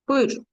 Buyur.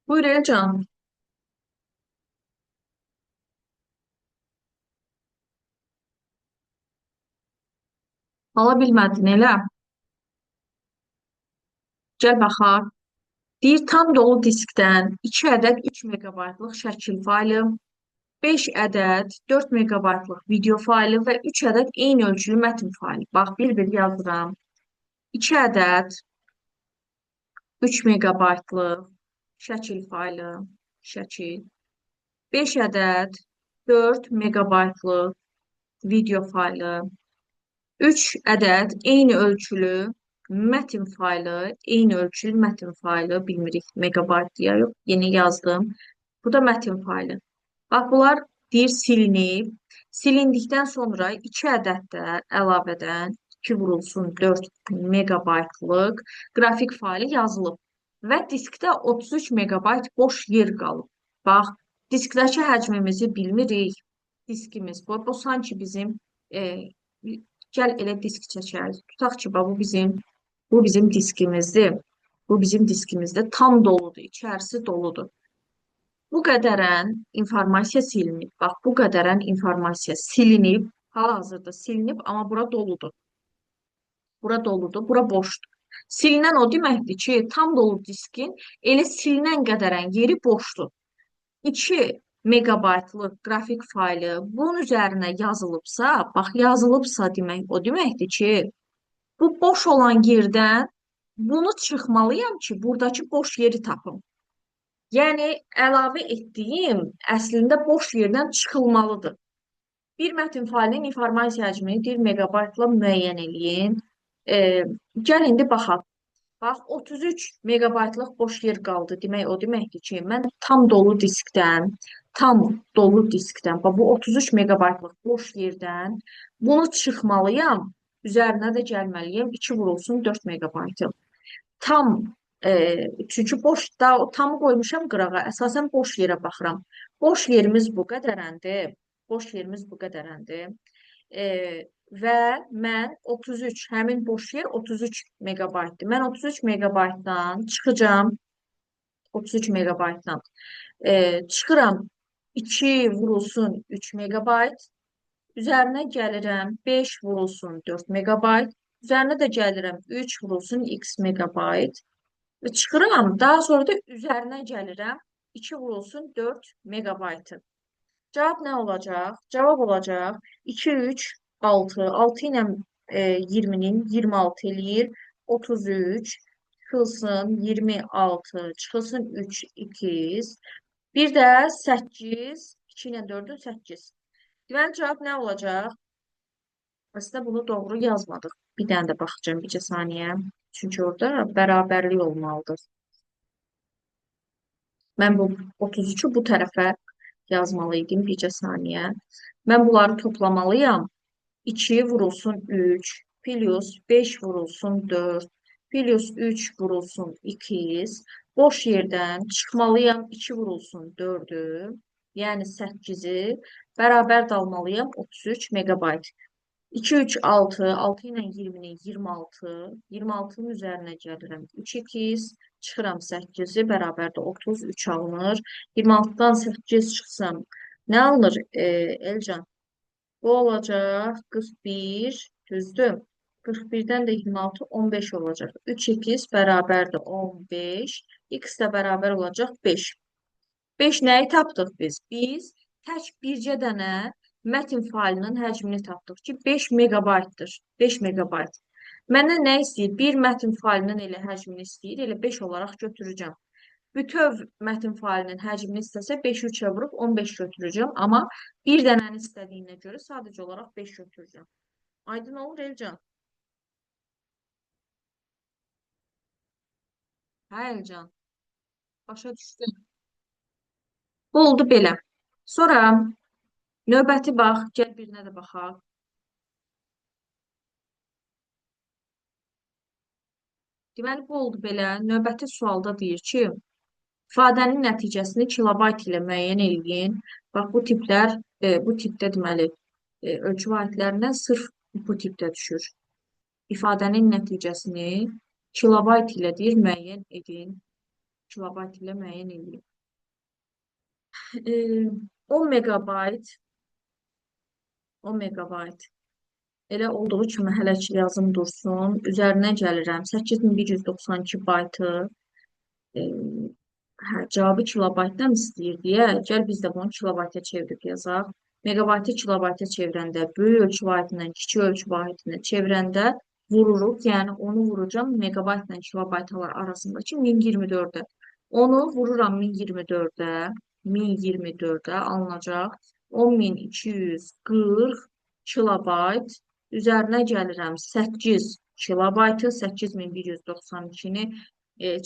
Buyur Elcan. Ala bilmədin elə. Gəl baxaq. Deyir tam dolu diskdən 2 ədəd 3 megabaytlıq şəkil faylı, 5 ədəd 4 megabaytlıq video faylı və 3 ədəd eyni ölçülü mətn faylı. Bax, bir-bir yazıram. 2 ədəd 3 megabaytlıq şəkil faylı, şəkil. 5 ədəd 4 megabaytlıq video faylı. 3 ədəd eyni ölçülü mətn faylı, eyni ölçülü mətn faylı, bilmirik megabayt deyə yox, yeni yazdım. Bu da mətn faylı. Bax, bunlar deyir silinib. Silindikdən sonra 2 ədəd də əlavədən 2 vurulsun 4 megabaytlıq qrafik faylı yazılıb. Və diskdə 33 megabayt boş yer qalıb. Bax, diskdəki həcmimizi bilmirik. Diskimiz bu sanki bizim e, gəl elə disk çəkək. Tutaq ki, bax, bu bizim diskimizdir. Bu bizim diskimizdə tam doludur, içərisi doludur. Bu qədərən informasiya silinib. Bax, bu qədərən informasiya silinib. Hal-hazırda silinib, amma bura doludur. Bura doludur, bura boşdur. Silinən o deməkdir ki, tam dolu diskin elə silinən qədərən yeri boşdur. 2 megabaytlıq qrafik faylı bunun üzərinə yazılıbsa, bax yazılıbsa demək o deməkdir ki, bu boş olan yerdən Bunu çıxmalıyam ki, buradakı boş yeri tapım. Yəni əlavə etdiyim əslində boş yerdən çıxılmalıdır. Bir mətn faylının informasiya həcmini 1 megabaytla müəyyən eləyin. E, Gəl indi baxaq. Bax, 33 megabaytlıq boş yer qaldı. Demək o deməkdir ki, mən tam dolu diskdən, bax bu 33 megabaytlıq boş yerdən bunu çıxmalıyam. Üzərinə də gəlməliyəm. 2 vurulsun 4 megabaytı. Tam çünki boşda tamı qoymuşam qırağa. Əsasən boş yerə baxıram. Boş yerimiz bu qədərəndir. Boş yerimiz bu qədərəndir. E, və mən 33, həmin boş yer 33 megabaytdır. Mən 33 megabaytdan çıxacağam. 33 megabaytdan çıxıram. 2 vurulsun 3 megabayt. Üzərinə gəlirəm 5 vurulsun 4 megabayt. Üzərinə də gəlirəm 3 vurulsun x megabayt. Və çıxıram, daha sonra da üzərinə gəlirəm. 2 vurulsun 4 megabaytı. Cavab nə olacaq? Cavab olacaq 2, 3, 6. 6 ilə 20-nin 26 eləyir. 33 çıxılsın 26, çıxılsın 3, 2. Bir də 8, 2 ilə 4-ün 8. Deməli, cavab nə olacaq? Aslında bunu doğru yazmadıq. Bir dənə də baxacağım bircə saniyə. Çünki orada bərabərlik olmalıdır. Mən bu 33-ü bu tərəfə yazmalı idim bircə saniyə. Mən bunları toplamalıyam. 2 vurulsun 3, plus 5 vurulsun 4, plus 3 vurulsun 2. Boş yerdən çıxmalıyam 2 vurulsun 4-ü, yəni 8-i bərabər dalmalıyam 33 megabayt. 2, 3, 6, 6 ilə 20-nin 26, 26-nın üzərinə gəlirəm 3, 2, çıxıram 8-i, bərabərdə 33 alınır. 26-dan 8 çıxsam, nə alınır Elcan? Bu olacaq 41, düzdür. 41-dən də 26, 15 olacaq. 3, 2 bərabərdə 15, x də bərabər olacaq 5. 5 nəyi tapdıq biz? Biz tək bircə dənə mətn faylının həcmini tapdıq ki, 5 megabaytdır. 5 megabayt. Məndən nə istəyir? Bir mətn faylının elə həcmini istəyir, elə 5 olaraq götürəcəm. Bütöv mətn faylının həcmini istəsə 5-i 3-ə vurub 15 götürəcəm. Amma bir dənəni istədiyinə görə sadəcə olaraq 5 götürəcəm. Aydın olur Elcan? Hə Elcan, başa düşdün. Bu oldu belə. Sonra növbəti bax, gəl birinə də baxaq. Deməli, bu oldu belə. Növbəti sualda deyir ki, ifadənin nəticəsini kilobayt ilə müəyyən eləyin. Bax, bu tiplər, bu tipdə deməli, ölçü vahidlərindən sırf bu tipdə düşür. İfadənin nəticəsini kilobayt ilə deyir, müəyyən edin. Kilobayt ilə müəyyən edin. 10 megabayt, 10 megabayt. Elə olduğu kimi hələ ki yazım dursun. Üzərinə gəlirəm. 8192 baytı. Hə, cavabı kilobaytdan istəyir deyə, gəl biz də bunu kilobayta çevirib yazaq. Megabaytı kilobayta çevirəndə, böyük ölçü vahidindən kiçik ölçü vahidinə çevirəndə vururuq. Yəni onu vuracam megabaytla kilobayt arasındakı 1024-ə. Onu vururam 1024-ə. 1024-ə alınacaq 10240 kilobayt. Üzərinə gəlirəm 8 kilobaytı, 8192-ni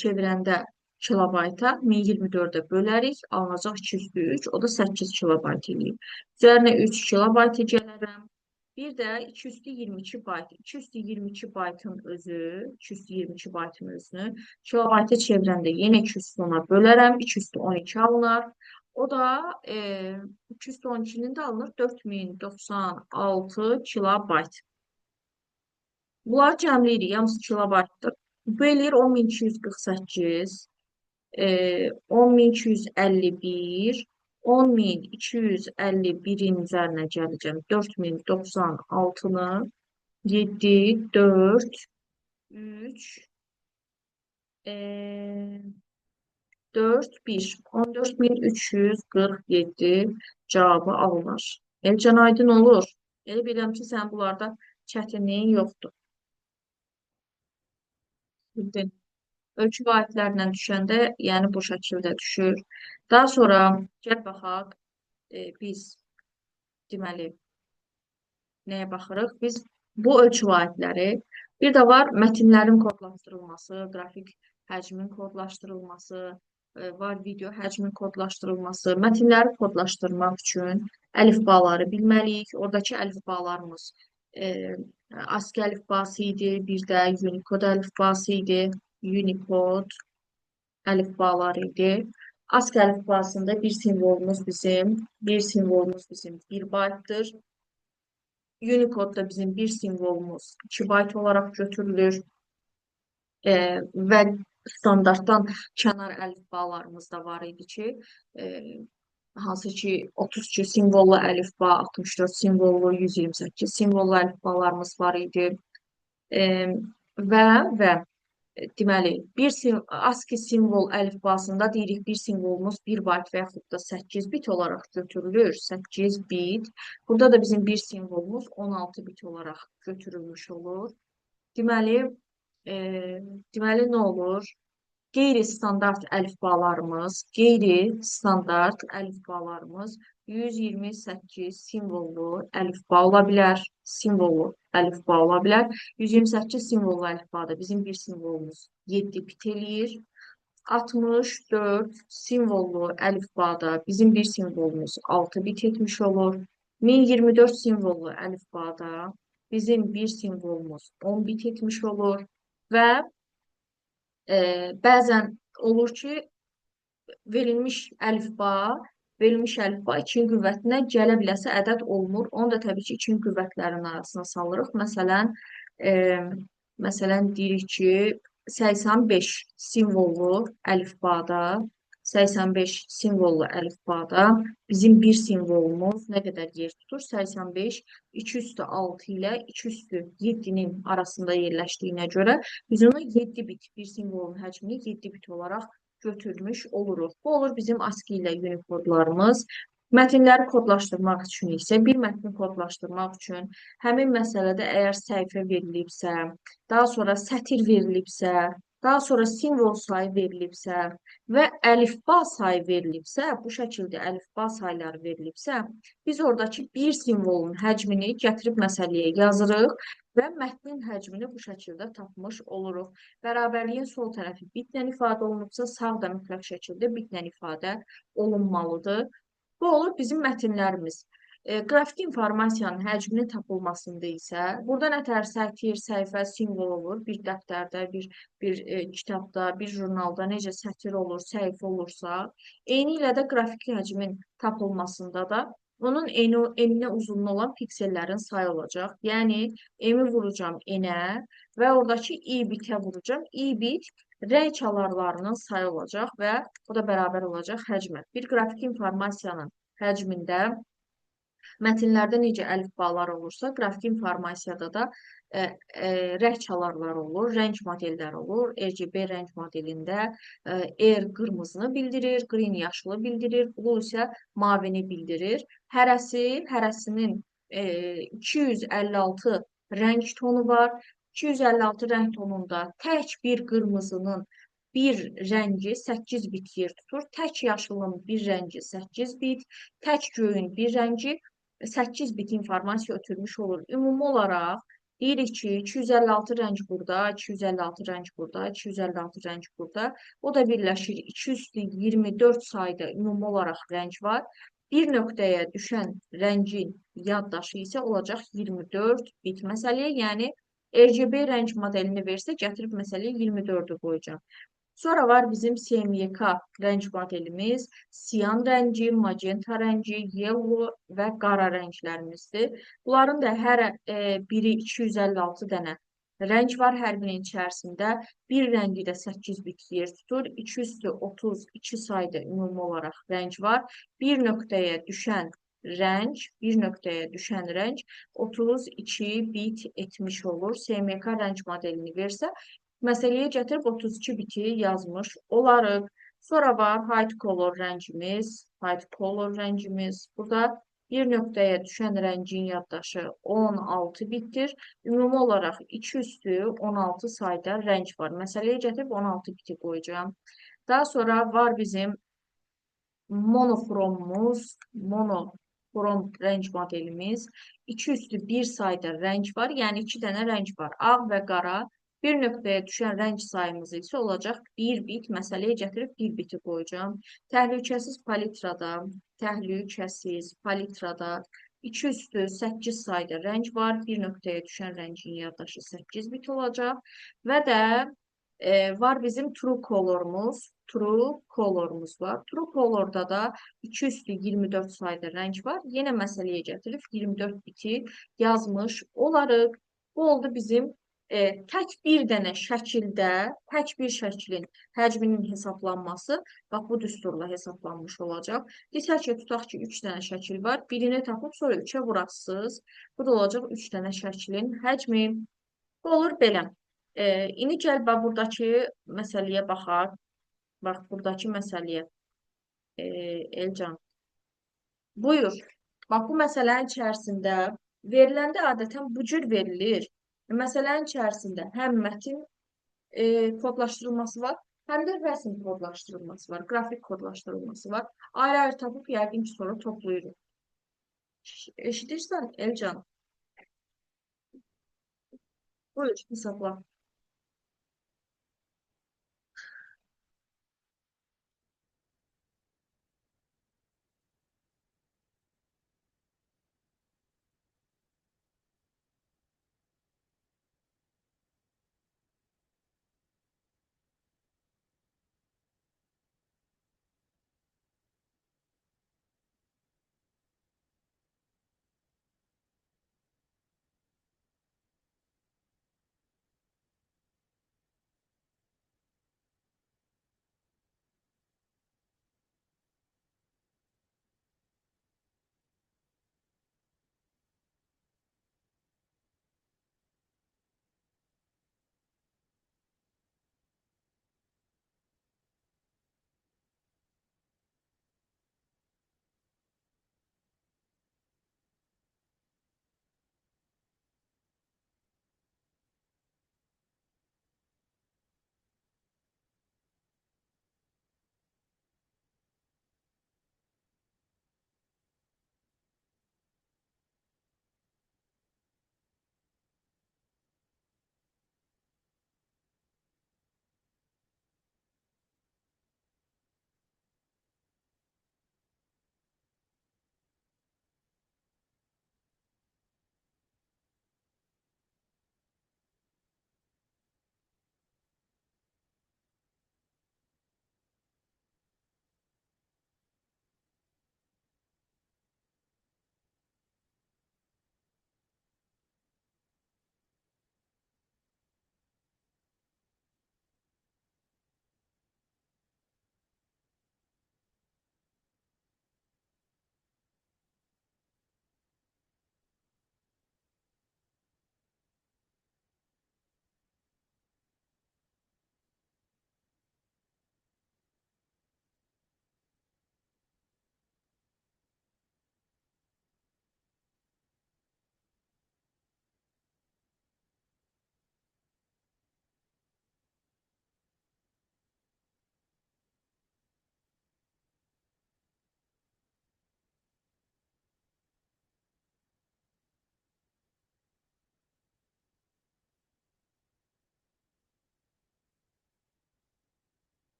çevirəndə kilobayta 1024-ə bölərik, alınacaq 203, o da 8 kilobayt eləyir. Üzərinə 3 kilobaytı gələrəm. Bir də 222 bayt. 222 baytın özü, 222 baytın özünü kilobayta çevirəndə yenə 210-a bölərəm, 212 alınır. O da 212-nin də alınır 4096 kilobayt. Bunları cəmləyirik, hamısı kilobaytdır. Bu eləyir 10248, 10251, 10251-in üzərinə gələcəm. 4096-nı 7, 4, 3, 4, 1. 14347 cavabı alınır. Elcan aydın olur. Elə bilirəm ki, sən bunlarda çətinliyin yoxdur. bildin. Ölçü vahidlərlə düşəndə, yəni bu şəkildə düşür. Daha sonra gəl baxaq, biz deməli nəyə baxırıq? Biz bu ölçü vahidləri, bir də var mətnlərin kodlaşdırılması, qrafik həcmin kodlaşdırılması, var video həcmin kodlaşdırılması. Mətnləri kodlaşdırmaq üçün əlifbaları bilməliyik. Oradakı əlifbalarımız ASCII əlifbası idi, bir də Unicode əlifbası idi. Unicode əlifbaları idi. ASCII əlifbasında bir simvolumuz bizim 1 baytdır. Unicode-da bizim bir simvolumuz 2 bayt olaraq götürülür və standartdan kənar əlifbalarımız da var idi ki, hansı ki 32 simvollu əlifba, 64 simvollu, 128 simvollu əlifbalarımız var idi və deməli, ASCII simvol əlifbasında deyirik, bir simvolumuz 1 bayt və yaxud da 8 bit olaraq götürülür. 8 bit. Burada da bizim bir simvolumuz 16 bit olaraq götürülmüş olur. Deməli, nə olur? Qeyri-standart əlifbalarımız 128 simvollu əlifba ola bilər. 128 simvollu əlifbada bizim bir simvolumuz 7 bit eləyir. 64 simvollu əlifbada bizim bir simvolumuz 6 bit etmiş olur. 1024 simvollu əlifbada bizim bir simvolumuz 10 bit etmiş olur və bəzən olur ki, verilmiş əlifba 2-nin qüvvətinə gələ biləsə ədəd olmur. Onu da təbii ki, 2-nin qüvvətlərinin arasına salırıq. Məsələn, deyirik ki, 85 simvollu əlifbada bizim bir simvolumuz nə qədər yer tutur? 85 2 üstü 6 ilə 2 üstü 7-nin arasında yerləşdiyinə görə biz onu 7 bit, bir simvolun həcmini 7 bit olaraq götürmüş oluruq. Bu olur bizim ASCII ilə Unicode-larımız. Mətnləri kodlaşdırmaq üçün isə, bir mətni kodlaşdırmaq üçün həmin məsələdə əgər səhifə verilibsə, daha sonra sətir verilibsə, daha sonra simvol sayı verilibsə və əlifba sayı verilibsə, bu şəkildə əlifba sayları verilibsə, biz oradakı bir simvolun həcmini gətirib məsələyə yazırıq və mətnin həcmini bu şəkildə tapmış oluruq. Bərabərliyin sol tərəfi bitlə ifadə olunubsa, sağ da mütləq şəkildə bitlə ifadə olunmalıdır. Bu olur bizim mətnlərimiz. Qrafik informasiyanın həcminin tapılmasında isə, burada nətər sətir, səhifə, simvol olur. Bir dəftərdə, bir kitabda, bir jurnalda necə sətir olur, səhifə olursa, eyni ilə də qrafik həcmin tapılmasında da onun eninə uzunluğu olan piksellərin sayı olacaq. Yəni, emi vuracam enə və oradakı i bitə vuracam. I bit rəng çalarlarının sayı olacaq və o da bərabər olacaq həcmə. Bir qrafik informasiyanın həcmində mətnlərdə necə əlifbalar olursa, qrafik informasiyada da rəng çalarlar olur, rəng modelləri olur. RGB rəng modelində R qırmızını bildirir, green yaşılı bildirir, blue isə mavini bildirir. Hərəsinin 256 rəng tonu var. 256 rəng tonunda tək bir qırmızının bir rəngi 8 bit yer tutur. Tək yaşılın bir rəngi 8 bit, tək göyün bir rəngi 8 bit informasiya ötürmüş olur. Ümumi olaraq deyirik ki, 256 rəng burada, 256 rəng burada, 256 rəng burada. O da birləşir 224 sayda ümumi olaraq rəng var. Bir nöqtəyə düşən rəngin yaddaşı isə olacaq 24 bit. Məsələyə, yəni RGB rəng modelini versə, gətirib məsələyə 24-ü qoyacaq. Sonra var bizim CMYK rəng modelimiz, siyan rəngi, magenta rəngi, yellow və qara rənglərimizdir. Bunların da hər biri 256 dənə rəng var hər birinin içərisində. Bir rəngi də 8 bit yer tutur. 2 üstü 32 sayda ümumi olaraq rəng var. Bir nöqtəyə düşən rəng 32 bit etmiş olur. CMYK rəng modelini versə, məsələyə gətirib 32 biti yazmış olarıq. Sonra var white color rəngimiz. Burada Bir nöqtəyə düşən rəngin yaddaşı 16 bittir. Ümumi olaraq 2 üstü 16 sayda rəng var. Məsələyə gətirib 16 biti qoyacağım. Daha sonra var bizim monoxromumuz, monoxrom rəng modelimiz. 2 üstü 1 sayda rəng var. Yəni 2 dənə rəng var. Ağ və qara. Bir nöqtəyə düşən rəng sayımız isə olacaq 1 bit. Məsələyə gətirib 1 biti qoyacağım. Təhlükəsiz palitrada, təhlükəsiz palitrada 2 üstü 8 sayda rəng var. Bir nöqtəyə düşən rəngin yaddaşı 8 bit olacaq. Və də var bizim true color'umuz. True color'umuz var. True color'da da 2 üstü 24 sayda rəng var. Yenə məsələyə gətirib 24 biti yazmış olarıq. Bu oldu bizim tək bir dənə şəkildə, tək bir şəklin həcminin hesablanması bax bu düsturla hesablanmış olacaq. Desək ki, tutaq ki, 3 dənə şəkil var. Birini tapıb sonra 3-ə vurasınız. Bu da olacaq 3 dənə şəklin həcmi. Bu olur belə. İndi gəl bax buradakı məsələyə baxaq. Bax buradakı məsələyə. Elcan. Buyur. Bax bu məsələnin içərisində veriləndə adətən bu cür verilir. Məsələnin içərisində həm mətin kodlaşdırılması var, həm də rəsm kodlaşdırılması var, qrafik kodlaşdırılması var. Ayrı-ayrı tapıb yəqin ki, sonra toplayırıq. Eşidirsən Elcan? Buyur, hesabla.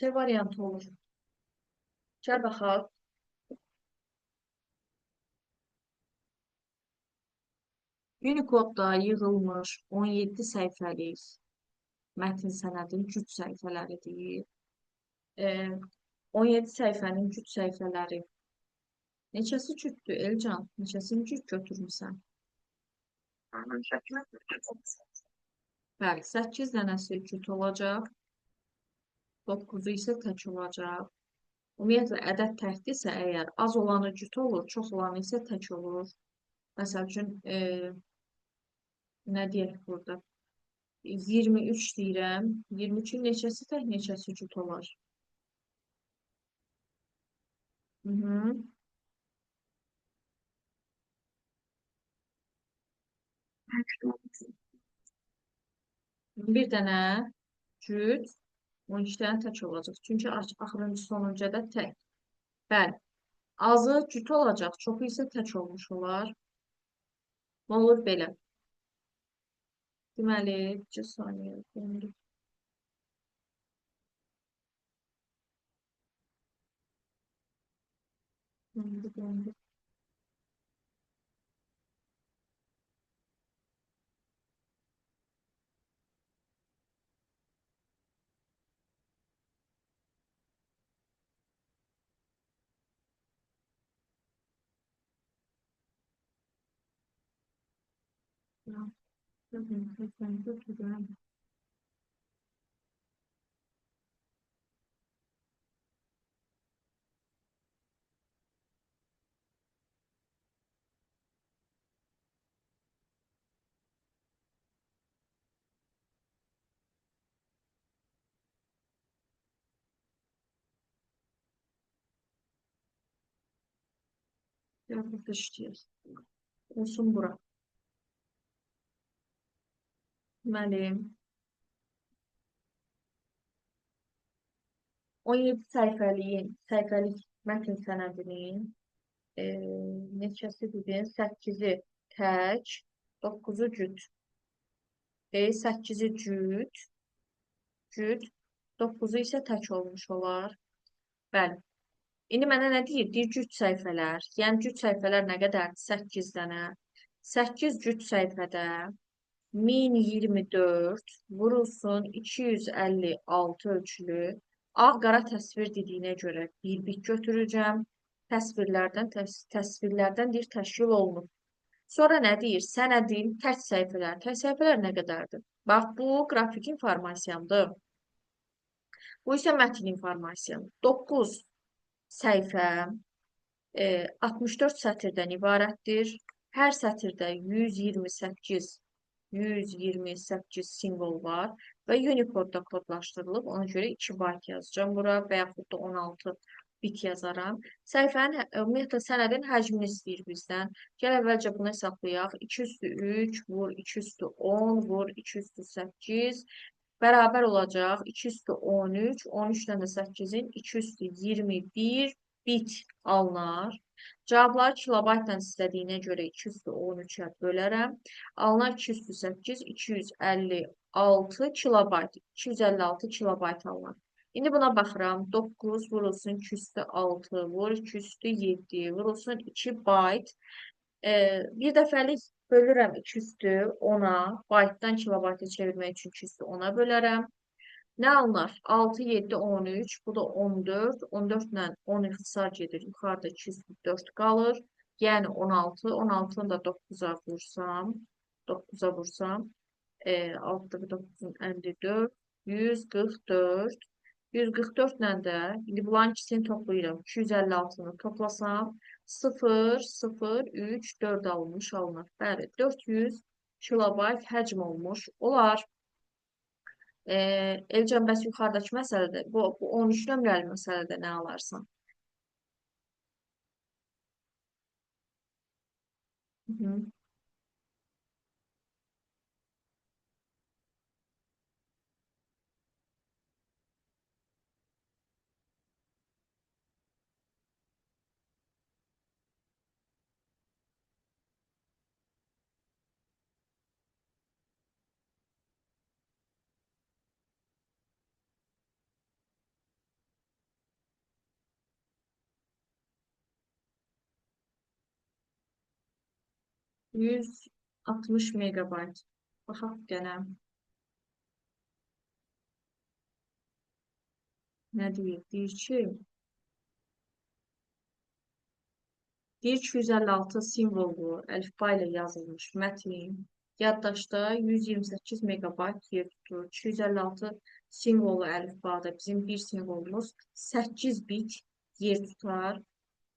C variantı olur. Gəl baxaq. Unicode-da yığılmış 17 səhifəlik mətn sənədin cüt səhifələridir. E, 17 səhifənin cüt səhifələri neçəsi cütdür Elcan? Neçəsini cüt götürmüsən? Bəli, 8 dənəsi cüt olacaq, 9-u isə tək olacaq. Ümumiyyətlə, ədəd təkdirsə əgər az olanı cüt olur, çox olanı isə tək olur. Məsəl üçün, nə deyək burada? 23 deyirəm. 23-ün neçəsi tək, neçəsi cüt olar? Hı -hı. Bir dənə cüt, 12 dənə tək olacaq. Çünki axırıncı sonuncada tək. Bəli. Azı cüt olacaq, çoxu isə tək olmuş olar. Nə olur belə? Deməli, bir saniyə. Döndür, döndür, döndür. Döndür, döndür, döndür. 45 olsun bura. Deməli, 17 səhifəlik mətn sənədinin e, neçəsi dedin? 8-i tək, 9-u cüt. 8-i cüt, 9-u isə tək olmuş olar. Bəli. İndi mənə nə deyir? Deyir cüt səhifələr. Yəni cüt səhifələr nə qədərdir? 8 dənə. 8 cüt səhifədə 1024 vurulsun 256 ölçülü ağ-qara təsvir dediyinə görə bir bit götürəcəm. Təsvirlərdən deyir təşkil olunur. Sonra nə deyir? Sənədin tək səhifələr. Tək səhifələr nə qədərdir? Bax, bu qrafik informasiyamdır. Bu isə mətn informasiyam. 9 səhifə 64 sətirdən ibarətdir. Hər sətirdə 128 simvol var və Unicode-da kodlaşdırılıb. Ona görə 2 bayt yazacağım bura və yaxud da 16 bit yazaram. Səhifənin, ümumiyyətlə sənədin həcmini istəyir bizdən. Gəl əvvəlcə bunu hesablayaq. 2 üstü 3 vur 2 üstü 10 vur 2 üstü 8 bərabər olacaq 2 üstü 13, 13-dən də 8-in 2 üstü 21 bit alınar. Cavabları kilobaytla istədiyinə görə 2 üstü 13-ə bölərəm. Alınan 2 üstü 8, 256 kilobayt. 256 kilobayt alınar. İndi buna baxıram. 9 vurulsun 2 üstü 6, vur 2 üstü 7, vurulsun 2 bayt. Bir dəfəlik bölürəm 2 üstü 10-a. Baytdan kilobayta çevirmək üçün 2 üstü 10-a bölərəm. Nə alınar? 6, 7, 13, bu da 14. 14 ilə 10 ixtisar gedir. Yuxarıda 204 qalır. Yəni 16. 16-nı da 9-a vursam, 9-a vursam, 6-da 9-un 54, 144. 144 ilə də, indi bunların ikisini toplayıram. 256-nı toplasam, 0, 0, 3, 4 alınmış alınır. Bəli, 400 kilobayt həcm olmuş olar. Elcan, bəs yuxarıdakı məsələdə, bu 13 nömrəli məsələdə nə alarsan? Hı -hı. 160 megabayt. Baxaq gənə nə deyir? Deyir 256 simvollu əlifba ilə yazılmış mətn yaddaşda 128 megabayt yer tutur. 256 simvollu əlifbada bizim bir simvolumuz 8 bit yer tutar.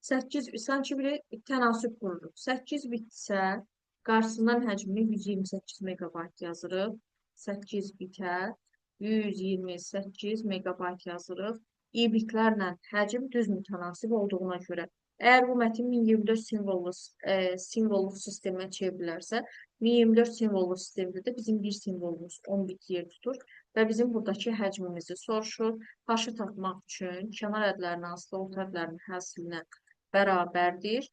8 sanki bir tənasüb qururuq. 8 bitsə qarşısından həcmini 128 megabayt yazırıq. 8 bitə 128 megabayt yazırıq. İ bitlərlə həcm düz mütənasib olduğuna görə. Əgər bu mətin 1024 simvollu sistemə çevrilərsə, 1024 simvollu sistemdə də bizim bir simvolumuz 10 bit yer tutur və bizim buradakı həcmimizi soruşur. H-ı tapmaq üçün kənar ədlərinin asılı orta ədlərinin həsilinə bərabərdir.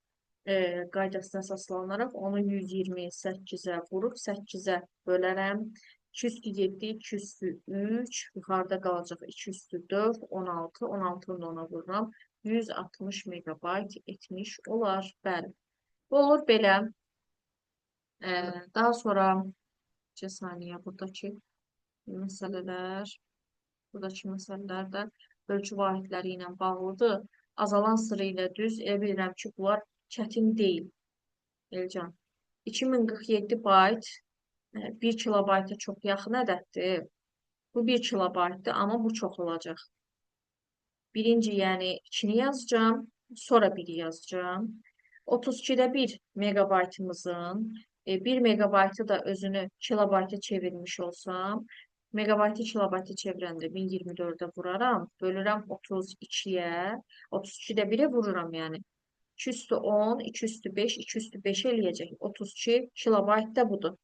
Qaydasına əsaslanaraq onu 128-ə vurub 8-ə bölərəm. 2 üstü 7, 2 üstü 3, yuxarıda qalacaq 2 üstü 4, 16, 16-nı da ona vururam. 160 megabayt etmiş olar. Bəli. Bu olur belə. Daha sonra saniyə buradakı məsələlər də ölçü vahidləri ilə bağlıdır. Azalan sıra ilə düz. Elə bilirəm ki, bunlar çətin deyil. Elcan. 2047 bayt 1 kilobayta çox yaxın ədəddir. Bu 1 kilobaytdır, amma bu çox olacaq. Birinci, yəni 2-ni yazacağım, sonra 1-i yazacağım. 32-də 1 megabaytımızın 1 megabaytı da özünü kilobayta çevirmiş olsam, megabaytı kilobayta çevirəndə 1024-də vuraram, bölürəm 32-yə, 32-də 1-ə vururam yəni. 2 üstü 10, 2 üstü 5, 2 üstü 5 eləyəcək. 32 kilobayt da budur.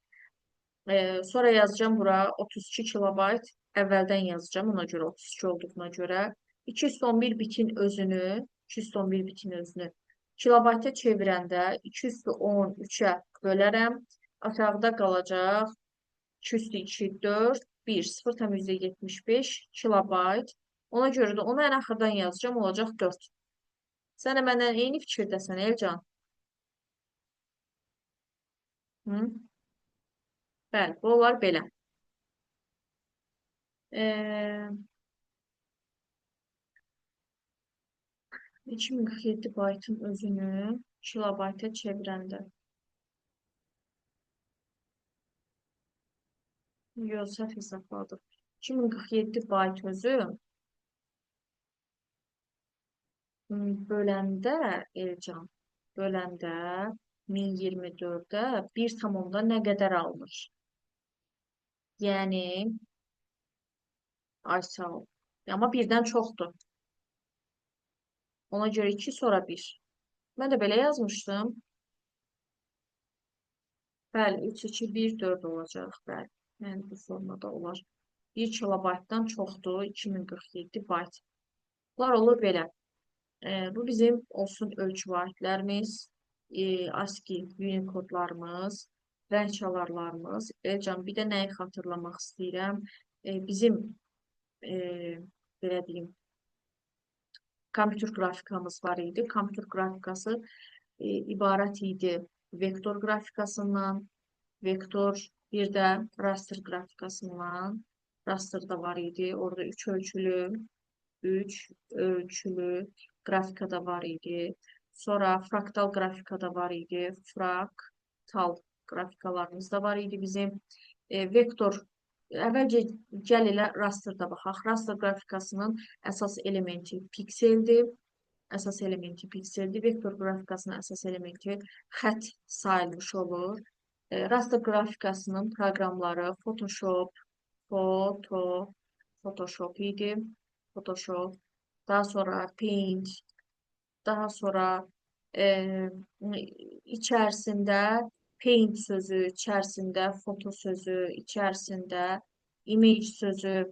Sonra yazacağım bura 32 kilobayt. Əvvəldən yazacağım ona görə 32 olduğuna görə. 211 bitin özünü kilobayta çevirəndə 213-ə bölərəm. Aşağıda qalacaq 2 üstü 2, 4, 1, 0,75 kilobayt. Ona görə də onu ən axırdan yazacağım, olacaq 4. Sən də məndən eyni fikirdəsən, Elcan. Hı? Bəli, bu olar belə. 2047 baytın özünü kilobayta çevirəndə. Yox, səhv hesabladım. 2047 bayt özü böləndə Elcan, böləndə 1024-də 1,da nə qədər alınır? Yəni, ay sağ ol. Amma birdən çoxdur. Ona görə 2, sonra 1. Mən də belə yazmışdım. Bəli, 3, 2, 1, 4 olacaq. Bəli, yəni bu formada olar. 1 kilobaytdan çoxdur, 2047 bayt. Bunlar olur belə. Bu bizim olsun ölçü vahidlərimiz, ASCII Unicode-larımız, rəng çalarlarımız. Elcan, bir də nəyi xatırlamaq istəyirəm? Bizim, belə deyim, kompüter qrafikamız var idi. Kompüter qrafikası ibarət idi vektor qrafikasından, vektor bir də raster qrafikasından. Rasterda var idi. Orada 3 ölçülü qrafikada var idi. Sonra fraktal qrafikada var idi. Fraktal qrafikalarımız da var idi bizim. Vektor, əvvəlcə gəl elə rasterda baxaq. Raster qrafikasının əsas elementi pikseldir. Vektor qrafikasının əsas elementi xət sayılmış olur. Raster qrafikasının proqramları Photoshop idi. Daha sonra Paint, daha sonra içərisində Paint sözü, içərisində Photo sözü, içərisində Image sözü,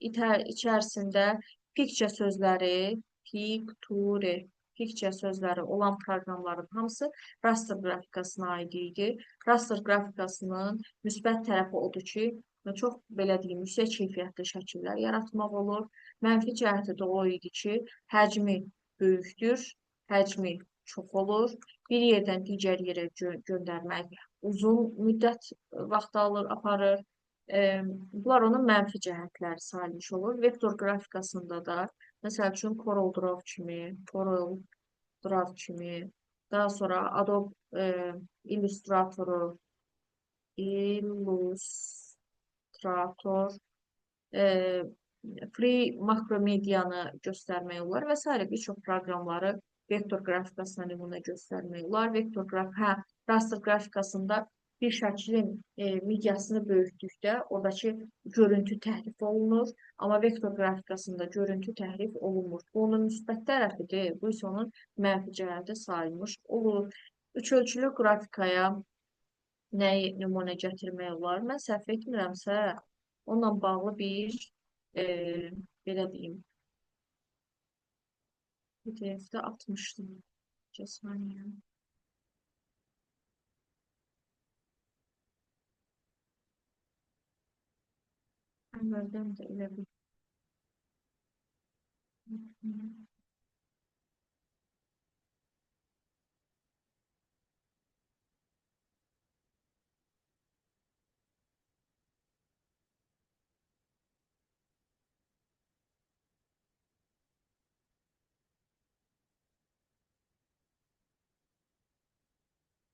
içərisində Picture sözləri, Picture sözləri olan proqramların hamısı raster qrafikasına aid idi. Raster qrafikasının müsbət tərəfi odur ki, çox belə deyim, yüksək keyfiyyətli şəkillər yaratmaq olur. Mənfi cəhəti də o idi ki, həcmi böyükdür, həcmi çox olur. Bir yerdən digər yerə göndərmək uzun müddət vaxt alır, aparır. Bunlar onun mənfi cəhətləri sayılmış olur. Vektor qrafikasında da, məsəl üçün Corel Draw kimi, daha sonra Adobe Illustrator'u, Illustrator, e, free makromedianı göstərmək olar və s. Bir çox proqramları vektor qrafikasına nümunə göstərmək olar. Raster qrafikasında bir şəklin miqyasını böyütdükdə oradakı görüntü təhrif olunur, amma vektor qrafikasında görüntü təhrif olunmur. Bu onun müsbət tərəfidir, bu isə onun mənfi cəhəti sayılmış olur. Üç ölçülü qrafikaya nəyi nümunə gətirmək olar? Mən səhv etmirəmsə, onunla bağlı bir belə deyim, PDF-də atmışdım. Saniyə. Əvvəldən də elə bir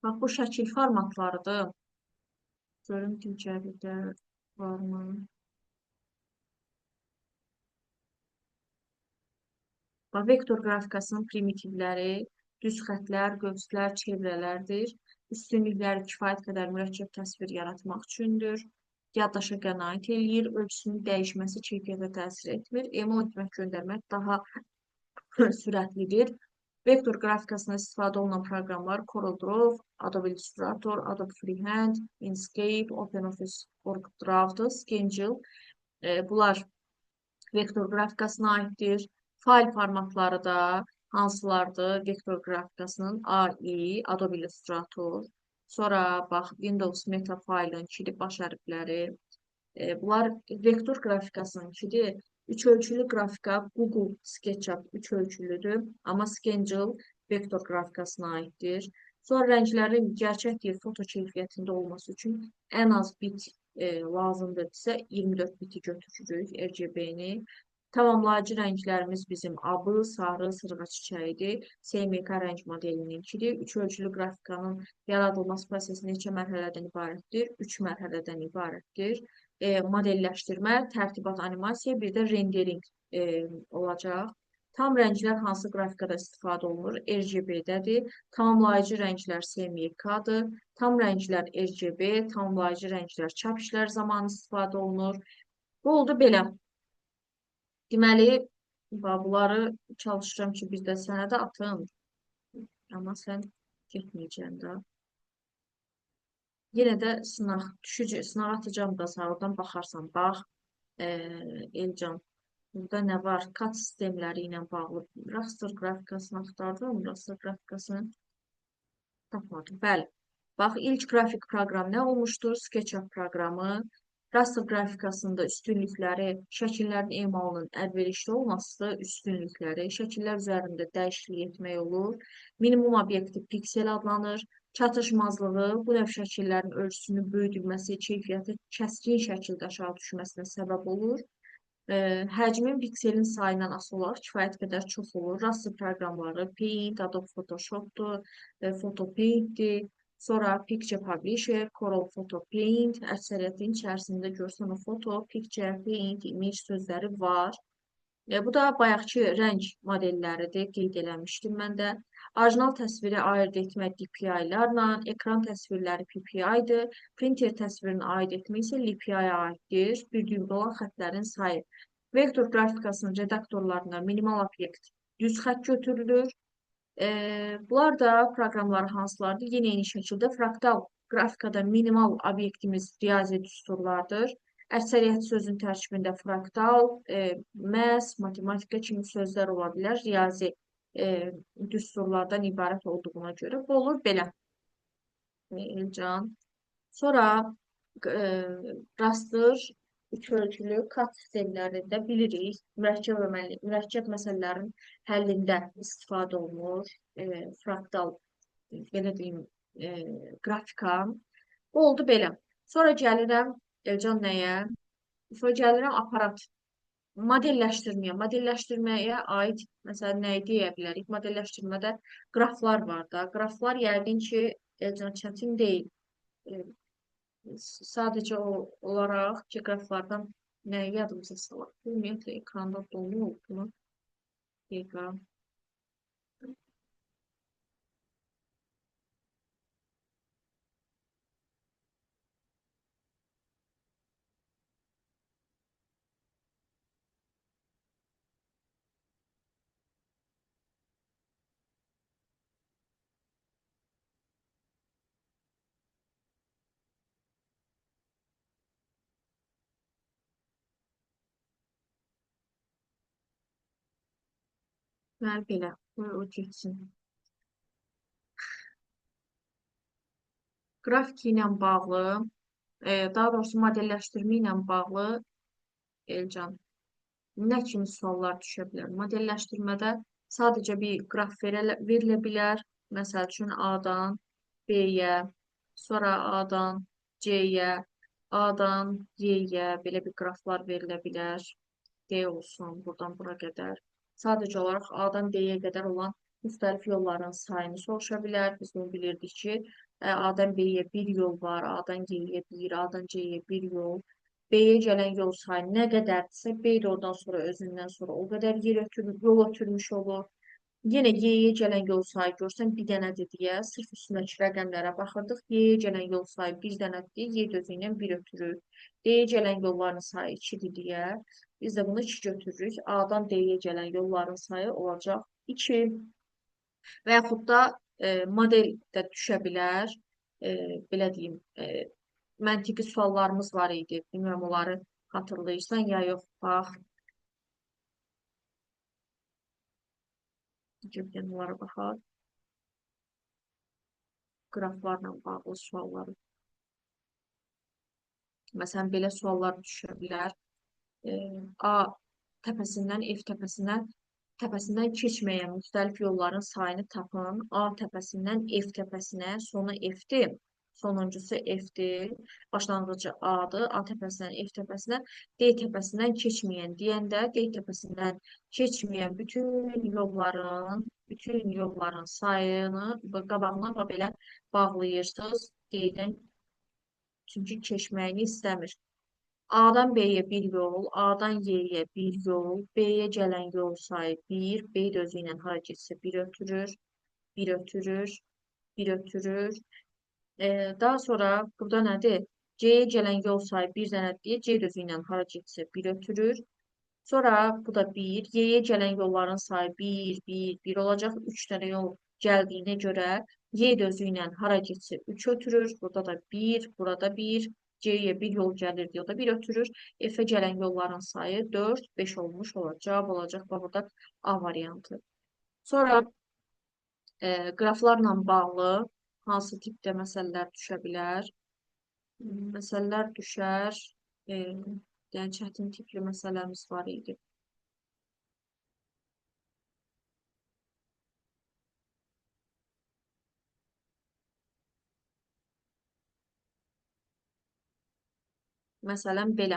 bax, bu şəkil formatlarıdır. Görüm digəridə varmı? Bax, vektor qrafikasının primitivləri düz xətlər, qövslər, çevrələrdir. Üstünlükləri kifayət qədər mürəkkəb təsvir yaratmaq üçündür. Yaddaşa qənaət eləyir, ölçüsünün dəyişməsi keyfiyyətə təsir etmir. Emo etmək, göndərmək daha sürətlidir. Vektor qrafikasına istifadə olunan proqramlar CorelDRAW, Adobe Illustrator, Adobe Freehand, Inkscape, OpenOffice WorkDraw'dır, Schedule. Bunlar vektor qrafikasına aiddir. Fayl formatları da hansılardır? Vektor qrafikasının AI, Adobe Illustrator, sonra bax Windows Meta faylın kilid baş hərfləri. Bunlar vektor qrafikasınınkidir. Üç ölçülü qrafika Google SketchUp üç ölçülüdür, amma Schedule vektor qrafikasına aiddir. Sonra rənglərin gerçək bir foto keyfiyyətində olması üçün ən az bit lazımdırsa 24 biti götürürük RGB-ni. Tamamlayıcı rənglərimiz bizim abı, sarı, sırğa çiçəyidir. SMYK rəng modelininkidir. Üç ölçülü qrafikanın yaradılması prosesi neçə mərhələdən ibarətdir? 3 mərhələdən ibarətdir. Modelləşdirmə, tərtibat, animasiya, bir də rendering olacaq. Tam rənglər hansı qrafikada istifadə olunur? RGB-dədir. Tamamlayıcı rənglər SMYK-dır. Tam rənglər RGB, tamamlayıcı rənglər çap işlər zamanı istifadə olunur. Bu oldu belə. Deməli, bunları çalışıram ki, bir də sənə də atım. Amma sən getməyəcəksən də. Yenə də sınaq atacağım da sən oradan baxarsan. Bax, Elcan, burada nə var? Kat sistemləri ilə bağlı raster qrafikasını axtardım. Raster qrafikasını tapmadım. Bəli. Bax, ilk qrafik proqram nə olmuşdur? SketchUp proqramı. Raster qrafikasında üstünlükləri, şəkillərin emalının əlverişli olması üstünlükləri, şəkillər üzərində dəyişiklik etmək olur. Minimum obyektiv piksel adlanır. Çatışmazlığı, bu növ şəkillərin ölçüsünün böyüdülməsi, keyfiyyəti kəskin şəkildə aşağı düşməsinə səbəb olur. Həcmin pikselin sayından asılı olaraq kifayət qədər çox olur. Raster proqramları Paint, Adobe Photoshop'dur, PhotoPaint'dir. Sonra Picture Publisher, Corel Photo Paint, əksəriyyətin içərisində görsən o Photo, Picture, Paint, Image sözləri var. Bu da bayaqki rəng modelləridir, qeyd eləmişdim mən də. Orijinal təsviri ayırd etmək DPI-lərlə, ekran təsvirləri PPI-dir, printer təsvirini ayırd etmək isə LPI-yə aiddir, bir düymdə olan xətlərin sayı. Vektor qrafikasının redaktorlarına minimal obyekt düz xət götürülür. Bunlar da proqramları hansılardır? Yenə eyni şəkildə fraktal qrafikada minimal obyektimiz riyazi düsturlardır. Əksəriyyət sözün tərkibində fraktal, məhz, matematika kimi sözlər ola bilər. Riyazi düsturlardan ibarət olduğuna görə bu olur belə. Elcan. Sonra raster üç ölçülü kat sistemlərində bilirik, mürəkkəb məsələlərin həllində istifadə olunur, fraktal, belə deyim, qrafika. Oldu belə. Sonra gəlirəm Elcan nəyə? Sonra gəlirəm aparat modelləşdirməyə. Modelləşdirməyə aid məsələn nəyi deyə bilərik? Modelləşdirmədə qraflar var da. Qraflar yəqin ki, Elcan çətin deyil. E, Sadəcə o olaraq ki, qraflardan nəyi yadımıza salaq? Ümumiyyətlə ekranda donub bunu dəqiqə. Ver belə. Qoy o getsin. Qrafiki ilə bağlı, daha doğrusu modelləşdirmə ilə bağlı Elcan, nə kimi suallar düşə bilər? Modelləşdirmədə sadəcə bir qraf verilə bilər. Məsəl üçün A-dan B-yə, sonra A-dan C-yə, A-dan Y-yə belə bir qraflar verilə bilər. D olsun, buradan bura qədər. Sadəcə olaraq A-dan D-yə qədər olan müxtəlif yolların sayını soruşa bilər. Biz bunu bilirdik ki, A-dan B-yə bir yol var, A-dan G-yə bir, A-dan C-yə bir yol. B-yə gələn yol sayı nə qədərdirsə, B də oradan sonra özündən sonra o qədər yol ötürmüş olur. Yenə Y-yə gələn yol sayı görsən bir dənədir deyə, sırf üstündəki rəqəmlərə baxırdıq. Y-yə gələn yol sayı bir dənədir, Y də özü ilə bir ötürür. D-yə gələn yolların sayı 2-dir deyə, biz də bunu 2 götürürük. A-dan D-yə gələn yolların sayı olacaq 2. Və yaxud da model də düşə bilər. Belə deyim, məntiqi suallarımız var idi. Bilmirəm, onları xatırlayırsan ya yox. Bax, onlara baxaq. Qraflarla bağlı sualları. Məsələn, belə suallar düşə bilər. A təpəsindən F təpəsindən keçməyən müxtəlif yolların sayını tapın. A təpəsindən F təpəsinə, sonu F-dir. Sonuncusu F-dir. Başlanğıcı A-dır. A təpəsindən F təpəsinə, D təpəsindən keçməyən deyəndə D təpəsindən keçməyən bütün yolların sayını qabağına belə bağlayırsınız. D-dən çünki keçməyini istəmir. A-dan B-yə bir yol, A-dan Y-yə bir yol, B-yə gələn yol sayı 1, B də özü ilə hara getsə 1 ötürür, 1 ötürür, 1 ötürür. Daha sonra burada nədir? C-yə gələn yol sayı 1 dənədir deyə C də özü ilə hara getsə 1 ötürür. Sonra bu da 1, Y-yə gələn yolların sayı 1, 1, 1 olacaq. 3 dənə yol gəldiyinə görə Y də özü ilə hara getsə 3 ötürür. Burada da 1, burada 1. C-yə bir yol gəlir deyə o da 1 ötürür. F-ə gələn yolların sayı 4, 5 olmuş olacaq. Cavab olacaq və burada A variantı. Sonra qraflarla bağlı hansı tipdə məsələlər düşə bilər? Məsələlər düşər. Yəni çətin tipli məsələmiz var idi. Məsələn belə.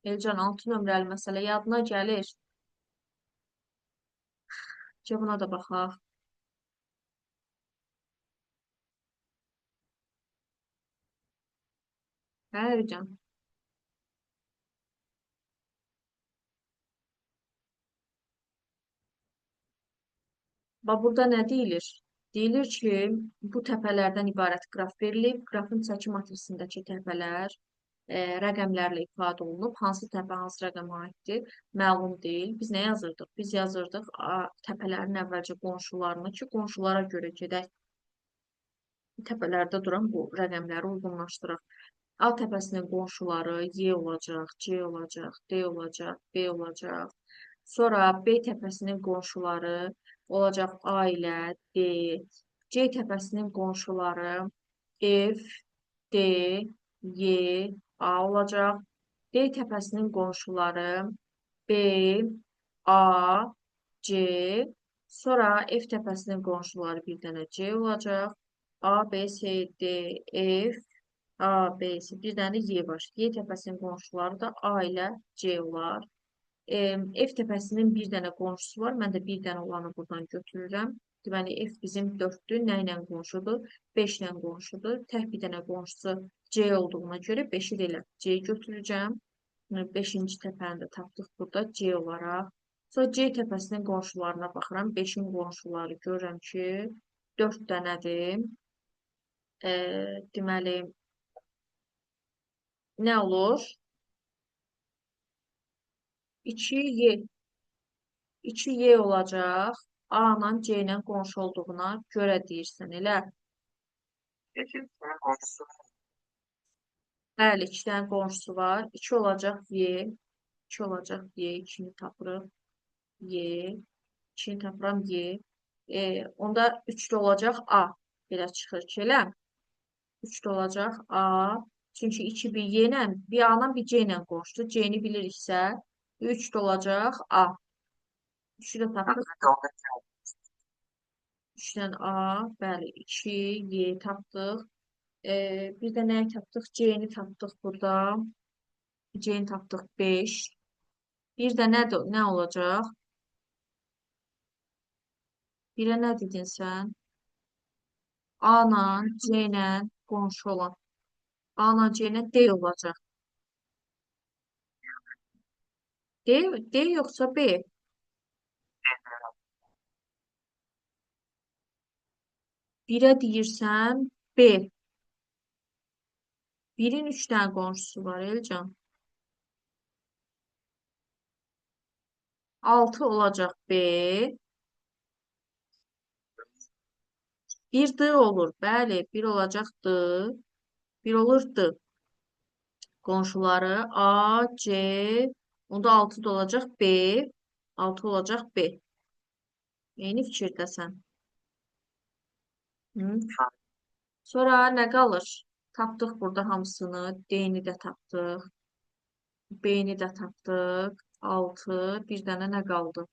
Elcan 6 nömrəli məsələ yadına gəlir. Ki, buna da baxaq. Hə, Elcan. Bax, burada nə deyilir? Deyilir ki, bu təpələrdən ibarət qraf verilib. Qrafın çəki matrisindəki təpələr rəqəmlərlə ifadə olunub. Hansı təpə, hansı rəqəmə aiddir? Məlum deyil. Biz nə yazırdıq? Biz yazırdıq təpələrin əvvəlcə qonşularını ki, qonşulara görə gedək. Təpələrdə duran bu rəqəmləri uyğunlaşdıraq. A təpəsinin qonşuları Y olacaq, C olacaq, D olacaq, B olacaq. Sonra B təpəsinin qonşuları olacaq A ilə D. C təpəsinin qonşuları F, D, Y, A olacaq. D təpəsinin qonşuları B, A, C. Sonra F təpəsinin qonşuları bir dənə C olacaq. A, B, C, D, F. A, B isə bir dənə Y var. Y təpəsinin qonşuları da A ilə C olar. F təpəsinin bir dənə qonşusu var. Mən də bir dənə olanı buradan götürürəm. Deməli, F bizim 4-dür. Nə ilə qonşudur? 5 ilə qonşudur. Tək bir dənə qonşusu C olduğuna görə 5-i də elə C götürəcəm. 5-ci təpəni də tapdıq burada C olaraq. Sonra C təpəsinin qonşularına baxıram. 5-in qonşuları görürəm ki, 4 dənədir. Deməli, nə olur? 2Y. 2Y olacaq. A ilə C ilə qonşu olduğuna görə deyirsən, elə? Bəli, 2 dənə qonşusu var. 2 olacaq Y. 2 olacaq Y. 2-ni tapırıq. Y. 2-ni tapıram Y. Onda 3 də olacaq A. Belə çıxır ki, elə? 3 də olacaq A. Çünki 2 bir Y ilə, bir A ilə bir C ilə qonşudur. C-ni biliriksə, 3 də olacaq A. 3-ü də tapdıq. 3-dən A, bəli, 2, Y tapdıq. Bir də nəyi tapdıq? C-ni tapdıq burada. C-ni tapdıq 5. Bir də nə olacaq? Birə nə dedin sən? A ilə C ilə qonşu olan. A ilə C ilə D olacaq. D yoxsa B? Birə deyirsən B. Birin 3 dənə qonşusu var, Elcan. 6 olacaq B. Bir D olur, bəli. Bir olacaq D. Bir olur D. Qonşuları A, C, onda 6 da olacaq B. 6 olacaq B. Eyni fikirdəsən. Hı? Sonra nə qalır? Tapdıq burada hamısını. D-ni də tapdıq. B-ni də tapdıq. 6. Bir dənə nə qaldı?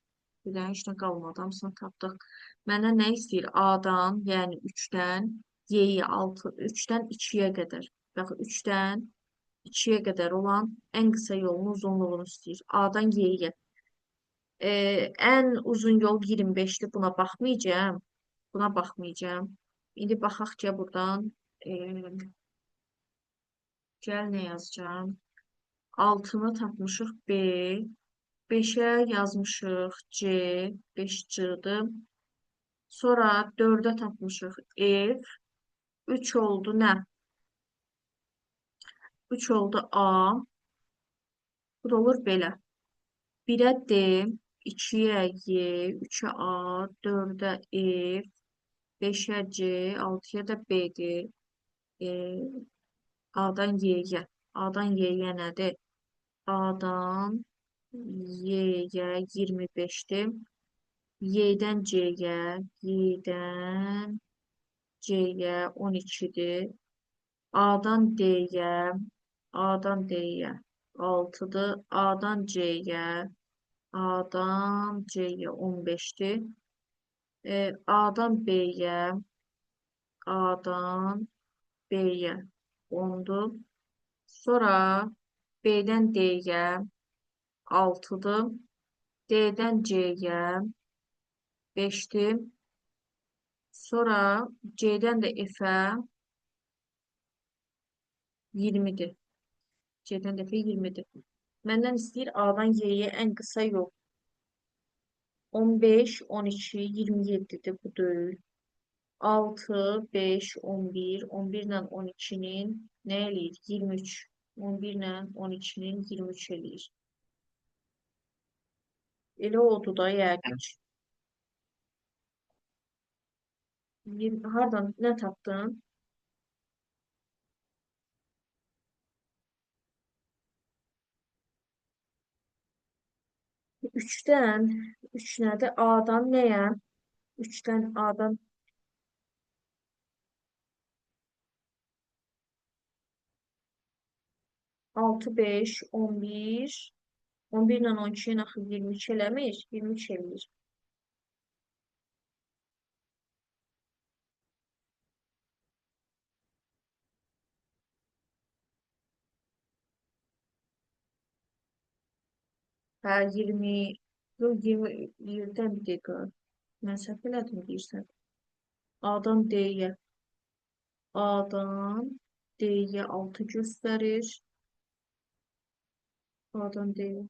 Bir dənə heç nə qalmadı. Hamısını tapdıq. Məndən nə istəyir? A-dan, yəni 3-dən Y-yi 6, 3-dən 2-yə qədər. Bax, 3-dən 2-yə qədər olan ən qısa yolun uzunluğunu istəyir. A-dan Y-yə. Ən uzun yol 25-dir. Buna baxmayacağım. Buna baxmayacağım. İndi baxaq ki, buradan gəl nə yazacağım. 6-nı tapmışıq B. 5-ə yazmışıq C. 5 çıxdı. Sonra 4-ə tapmışıq F. 3 oldu nə? 3 oldu A. Bu da olur belə. 1-ə D, 2-yə Y, 3-ə A, 4-ə F, 5-ə C, 6-ya da B-dir. A-dan Y-yə. A-dan Y-yə nədir? A-dan Y-yə 25-dir. Y-dən C-yə, Y-dən C-yə 12-dir. A-dan D-yə, A-dan D-yə 6-dır. A-dan C-yə, A-dan C-yə 15-dir. A-dan B-yə, A-dan B-yə 10-dur. Sonra B-dən D-yə 6-dır. D-dən C-yə 5-dir. Sonra C-dən də F-ə 20-dir. C-dən də F-ə 20-dir. Məndən istəyir A-dan Y-yə ən qısa yol. 15, 12, 27-dir. Bu deyil. 6, 5, 11, 11 ilə 12-nin nə eləyir? 23. 11 ilə 12-nin 23 eləyir. Elə oldu da yəqin. Hardan nə tapdın? 3-dən 3 nədir? A-dan nəyə? 3-dən A-dan 6, 5, 11. 11 ilə 12-nin axı 23 eləmir. 23 eləyir. Hə, 20, yox, 20-dən bir dəqiqə. Mən səhv elədim deyirsən. A-dan D-yə, A-dan D-yə 6 göstərir. A-dan D-yə.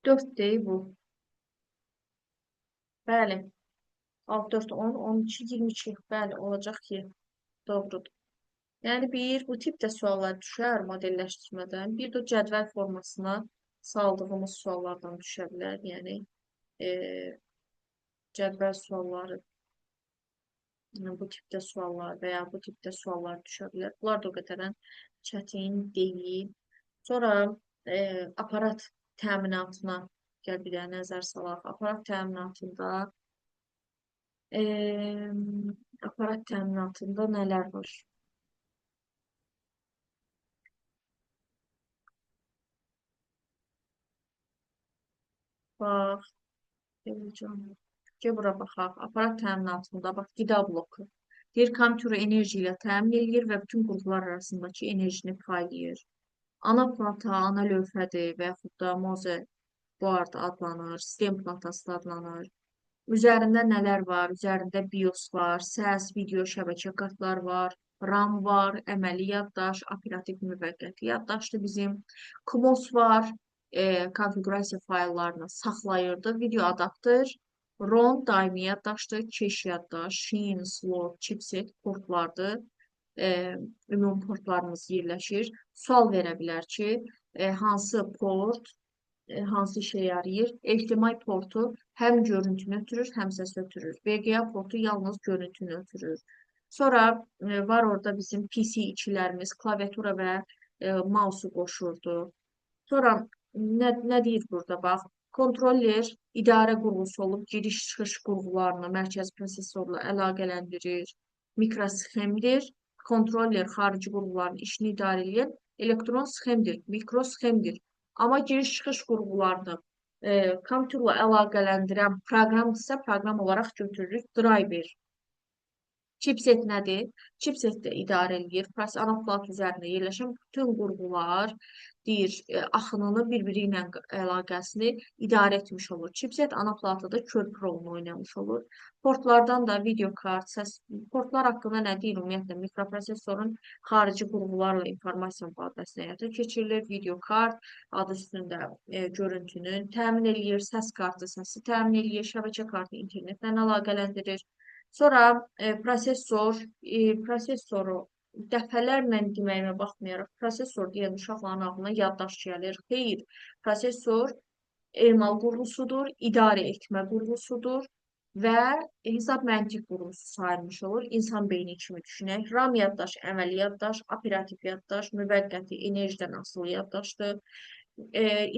4 deyil bu. Bəli. 6, 4, 10, 12, 22. Bəli, olacaq ki, doğrudur. Yəni bir, bu tipdə suallar düşər modelləşdirmədən. Bir də cədvəl formasına saldığımız suallardan düşə bilər. Yəni e, cədvəl sualları, yəni bu tipdə suallar və ya bu tipdə suallar düşə bilər. Bunlar da o qədərən çətin deyil. Sonra aparat təminatına gəl bir dənə nəzər salaq. E, aparat təminatında nələr var? Bax, Elcan. Ki, bura baxaq. Aparat təminatında, bax, qida bloku. Deyir, kompüteri enerji ilə təmin edir və bütün qurğular arasındakı enerjini paylayır. Ana plata, ana lövhədir və yaxud da Moze board adlanır, sistem platası da adlanır. Üzərində nələr var? Üzərində BIOS var, səs, video, şəbəkə kartlar var, RAM var, əməli yaddaş, operativ müvəqqəti yaddaşdır bizim. CMOS var, konfigurasiya fayllarını saxlayırdı. Video adapter, ROM daimi yaddaşdır, keş yaddaş, şin, slot, chipset portlardır. Ümumi portlarımız yerləşir. Sual verə bilər ki, hansı port hansı işə yarayır? HDMI portu həm görüntünü ötürür, həm səs ötürür. VGA portu yalnız görüntünü ötürür. Sonra var orada bizim PC ikilərimiz, klaviatura və mausu qoşurdu. Sonra nə deyir burada? Bax, kontroller idarə qurğusu olub, giriş-çıxış qurğularını mərkəz prosesorla əlaqələndirir. Mikrosxemdir. Kontroller xarici qurğuların işini idarə edən elektron sxemdir, mikrosxemdir. Amma giriş-çıxış qurğularını kompüterlə əlaqələndirən proqramdırsa, proqram olaraq götürürük driver. Chipset nədir? Chipset də idarə edir. Ana plat üzərində yerləşən bütün qurğular deyir, axınını bir-biri ilə əlaqəsini idarə etmiş olur. Chipset ana platada körpü rolunu oynamış olur. Portlardan da video kart, səs, portlar haqqında nə deyir? Ümumiyyətlə, mikroprosesorun xarici qurğularla informasiya mübadiləsini həyata keçirilir. Video kart adı üstündə görüntünün təmin eləyir, səs kartı səsi təmin eləyir, şəbəkə kartı internetlə əlaqələndirir. Sonra prosesoru dəfələrlə deməyimə baxmayaraq, prosesor deyən uşaqların ağlına yaddaş gəlir. Xeyr, prosesor emal qurğusudur, idarə etmə qurğusudur və hesab məntiq qurğusu sayılmış olur. İnsan beyni kimi düşünək. RAM yaddaş, əməli yaddaş, operativ yaddaş, müvəqqəti enerjidən asılı yaddaşdır.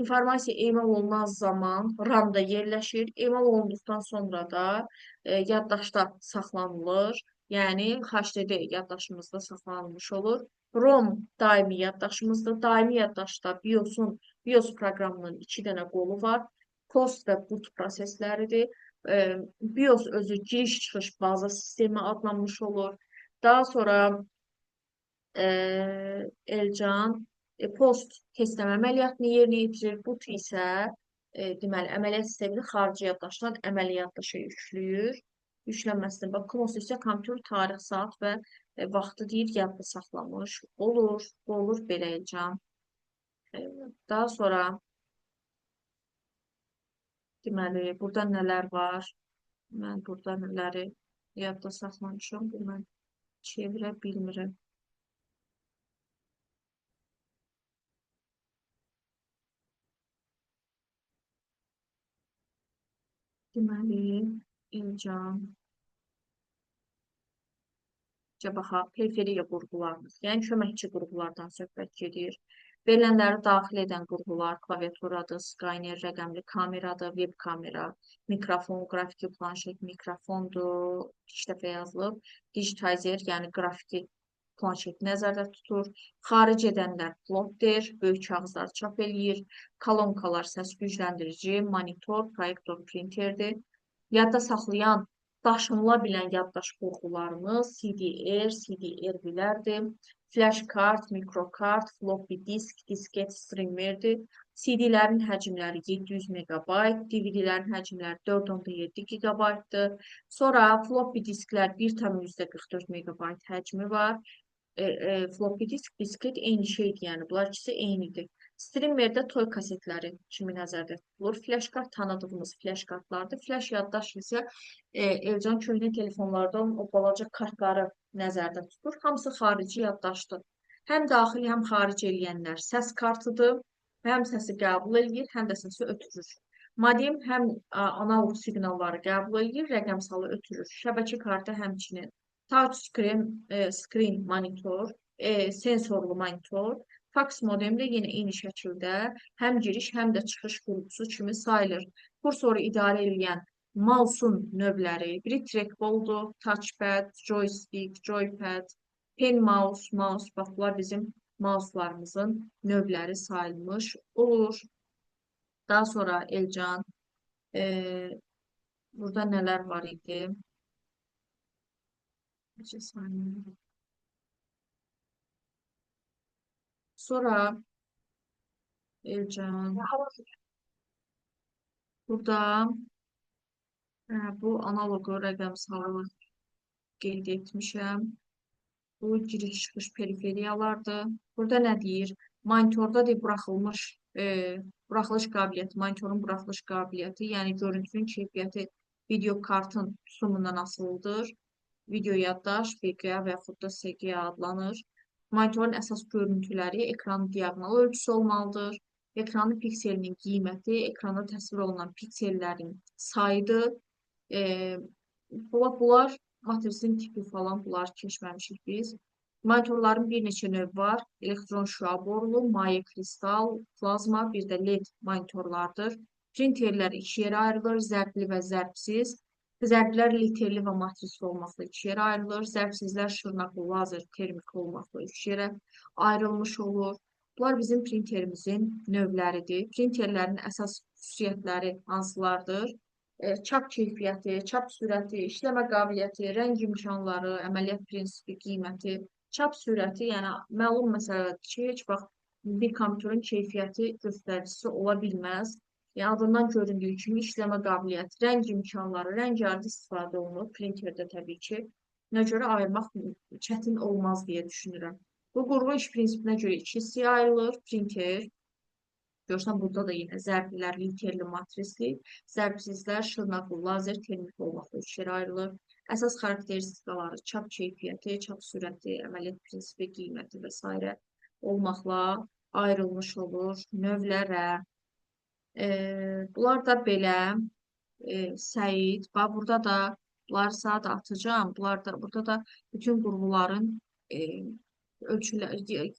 İnformasiya emal olunan zaman RAM-da yerləşir. Emal olunduqdan sonra da yaddaşda saxlanılır. Yəni, HDD yaddaşımızda saxlanılmış olur. ROM daimi yaddaşımızdır. Daimi yaddaşda BIOS proqramının 2 dənə qolu var. Post və boot prosesləridir. BIOS özü giriş-çıxış baza sistemi adlanmış olur. Daha sonra Elcan post testleme əməliyyatını yerinə yetirir. Boot isə deməli, əməliyyat sistemini xarici yaddaşdan əməli yaddaşa yükləyir. Yüklənməsində bax, CMOS isə kompüter tarix, saat və vaxtı deyir, yadda saxlamış. Olur belə Elcan. Daha sonra deməli, burada nələr var? Mən burada nələri yadda saxlamışam, mən çevirə bilmirəm. Deməli, İlcan, baxaq, periferiya qurğularımız, yəni köməkçi qurğulardan söhbət gedir. Verilənləri daxil edən qurğular klaviaturadır, Skyner, rəqəmli kameradır, web kamera, mikrofon, qrafiki planşet mikrofondur, 2 dəfə yazılıb, digitizer, yəni qrafiki planşeti nəzərdə tutur. Xaric edənlər plotter, böyük kağızlar çap eləyir. Kolonkalar səs gücləndirici, monitor, proyektor, printerdir. Yadda saxlayan, daşınıla bilən yaddaş qurğularımız CD-R, CD-R1-lərdir. Flash kart, mikrokart, floppy disk, disket, streamerdir. CD-lərin həcmləri 700 megabayt, DVD-lərin həcmləri 4.7 gigabaytdır. Sonra floppy disklər 1,44 megabayt həcmi var. Floppy disk, disket eyni şeydir, yəni bunlar ikisi eynidir. Streamerdə toy kasetləri kimi nəzərdə tutulur. Flash kart tanıdığımız flash kartlardır. Flash yaddaş isə Elcan köhnə telefonlardan o balaca kartları nəzərdə tutur. Hamısı xarici yaddaşdır. Həm daxil, həm xaric eləyənlər səs kartıdır. Həm səsi qəbul edir, həm də səsi ötürür. Modem həm analog siqnalları qəbul edir, rəqəmsalı ötürür. Şəbəkə kartı həmçinin touch screen monitor, sensorlu monitor, fax modem də yenə eyni şəkildə həm giriş, həm də çıxış qurğusu kimi sayılır. Kursoru idarə edən mouse'un növləri, biri trackballdur, touchpad, joystick, joypad, pen mouse, mouse, bax bunlar bizim mouse'larımızın növləri sayılmış olur. Daha sonra Elcan, burada nələr var idi? Sonra Elcan, burada bu analogu rəqəmsalı qeyd etmişəm. Bu giriş-çıxış periferiyalardır. Burada nə deyir? Monitorda buraxılmış buraxılış qabiliyyəti, monitorun buraxılış qabiliyyəti, yəni görüntünün keyfiyyəti video kartın tutumundan asılıdır. Video yaddaş, VGA və yaxud da SGA adlanır. Monitorun əsas görüntüləri ekranın diaqonal ölçüsü olmalıdır. Ekranın pikselinin qiyməti, ekranda təsvir olunan piksellərin sayıdır. Bunlar matrisin tipi falan, bunlar keçməmişik biz. Monitorların bir neçə növ var. Elektron şüa borulu, maye kristal, plazma, bir də LED monitorlardır. Printerlər iki yerə ayrılır, zərbli və zərbsiz. Zərblər literli və matrisli olmaqla iki yerə ayrılır. Zərbsizlər şırnaqlı, lazer, termik olmaqla üç yerə ayrılmış olur. Bunlar bizim printerimizin növləridir. Printerlərin əsas xüsusiyyətləri hansılardır? Çap keyfiyyəti, çap sürəti, işləmə qabiliyyəti, rəng imkanları, əməliyyat prinsipi, qiyməti, çap sürəti, yəni məlum məsələdir ki, heç vaxt bir kompüterin keyfiyyəti göstəricisi ola bilməz. Yəni adından göründüyü kimi işləmə qabiliyyəti, rəng imkanları, rəngarəng istifadə olunur printerdə təbii ki. Buna görə ayırmaq çətin olmaz deyə düşünürəm. Bu qurğu iş prinsipinə görə iki hissəyə ayrılır. Printer, görsən burada da yenə zərblilər literli, matrisli, zərbsizlər şırnaqlı, lazer, termik olmaqla üç yerə ayrılır. Əsas xarakteristikaları çap keyfiyyəti, çap sürəti, əməliyyat prinsipi, qiyməti və s. olmaqla ayrılmış olur növlərə. Bunlar da belə Səid, burada da bunları saat atacağım. Burada da bütün qurğuların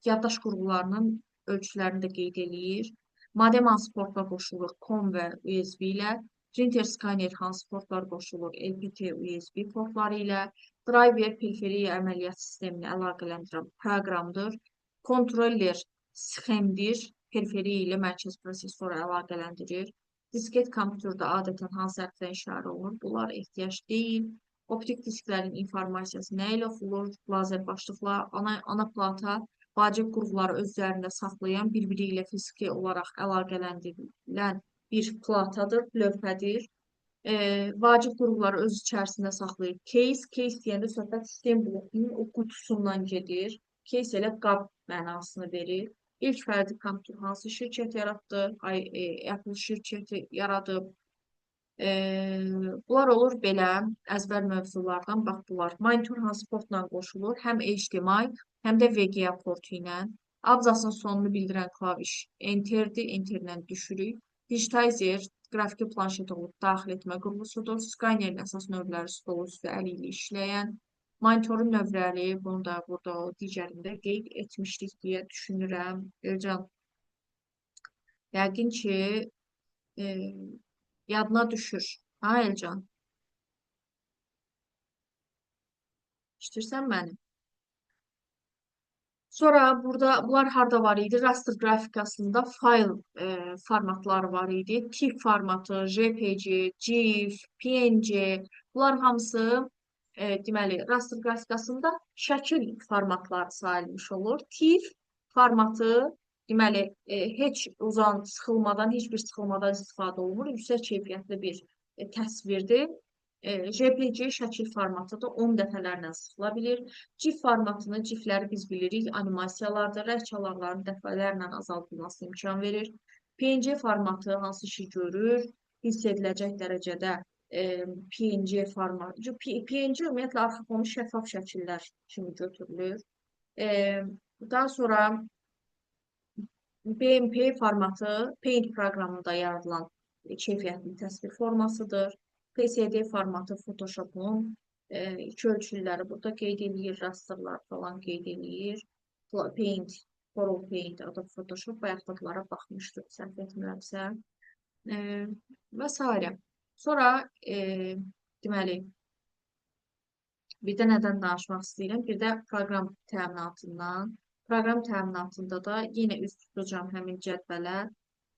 yaddaş qurğularının ölçülərini də qeyd eləyir. Modem hansı portlar qoşulur? COM və USB ilə. Printer skanner hansı portlar qoşulur? LPT, USB portları ilə. Driver periferiya əməliyyat sistemini əlaqələndirən proqramdır. Kontroller sxemdir. Periferiya ilə mərkəz prosesoru əlaqələndirir. Disket kompüterdə adətən hansı hərfdən işarə olunur? Bunlar ehtiyac deyil. Optik disklərin informasiyası nə ilə oxunur? Lazer başlıqla ana plata vacib qurğuları öz üzərində saxlayan, bir-biri ilə fiziki olaraq əlaqələndirilən bir platadır, lövhədir. Vacib qurğuları öz içərisində saxlayır. Case deyəndə söhbət sistem blokunun o qutusundan gedir. Case elə qab mənasını verir. İlk fərdi kompüter hansı şirkət yaratdı? Apple şirkəti yaradıb. Bunlar olur belə əzbər mövzulardan. Bax, bunlar. Monitor hansı portla qoşulur? Həm HDMI, həm də VGA portu ilə. Abzasın sonunu bildirən klaviş Enterdir, Enterlə düşürük. Digitizer, qrafiki planşet olub daxil etmə qurğusudur. Skannerin əsas növləri stol üstü əli ilə işləyən. Monitorun növləri, bunu da burada o digərində qeyd etmişdik deyə düşünürəm. Elcan, yəqin ki, yadına düşür. Ha, Elcan? İşitirsən məni? Sonra burada bunlar harda var idi? Raster qrafikasında fayl formatları var idi. TIFF formatı, JPG, GIF, PNG. Bunlar hamısı deməli raster qrafikasında şəkil formatları sayılmış olur. TIFF formatı deməli heç sıxılmadan, heç bir sıxılmadan istifadə olunur. Yüksək keyfiyyətli bir təsvirdir. JPG şəkil formatıdır. 10 dəfələrlə sıxıla bilir. GIF formatını, GIF-ləri biz bilirik, animasiyalarda rəng çalarların dəfələrlə azaldılması imkan verir. PNG formatı hansı işi görür, hiss ediləcək dərəcədə PNG formatı. PNG ümumiyyətlə arxa fonu şəffaf şəkillər kimi götürülür. E, Daha sonra BMP formatı Paint proqramında yaradılan keyfiyyətli təsvir formasıdır. PSD formatı Photoshop'un iki ölçüləri burada qeyd edir, rasterlar falan qeyd edir. Paint, Coral Paint, Adobe Photoshop bayaqdıqlara baxmışdıq, səhv etmirəmsə. E, və s. Sonra deməli, bir də nədən danışmaq istəyirəm? Bir də proqram təminatından. Proqram təminatında da yenə üst tutacağım həmin cədvələ.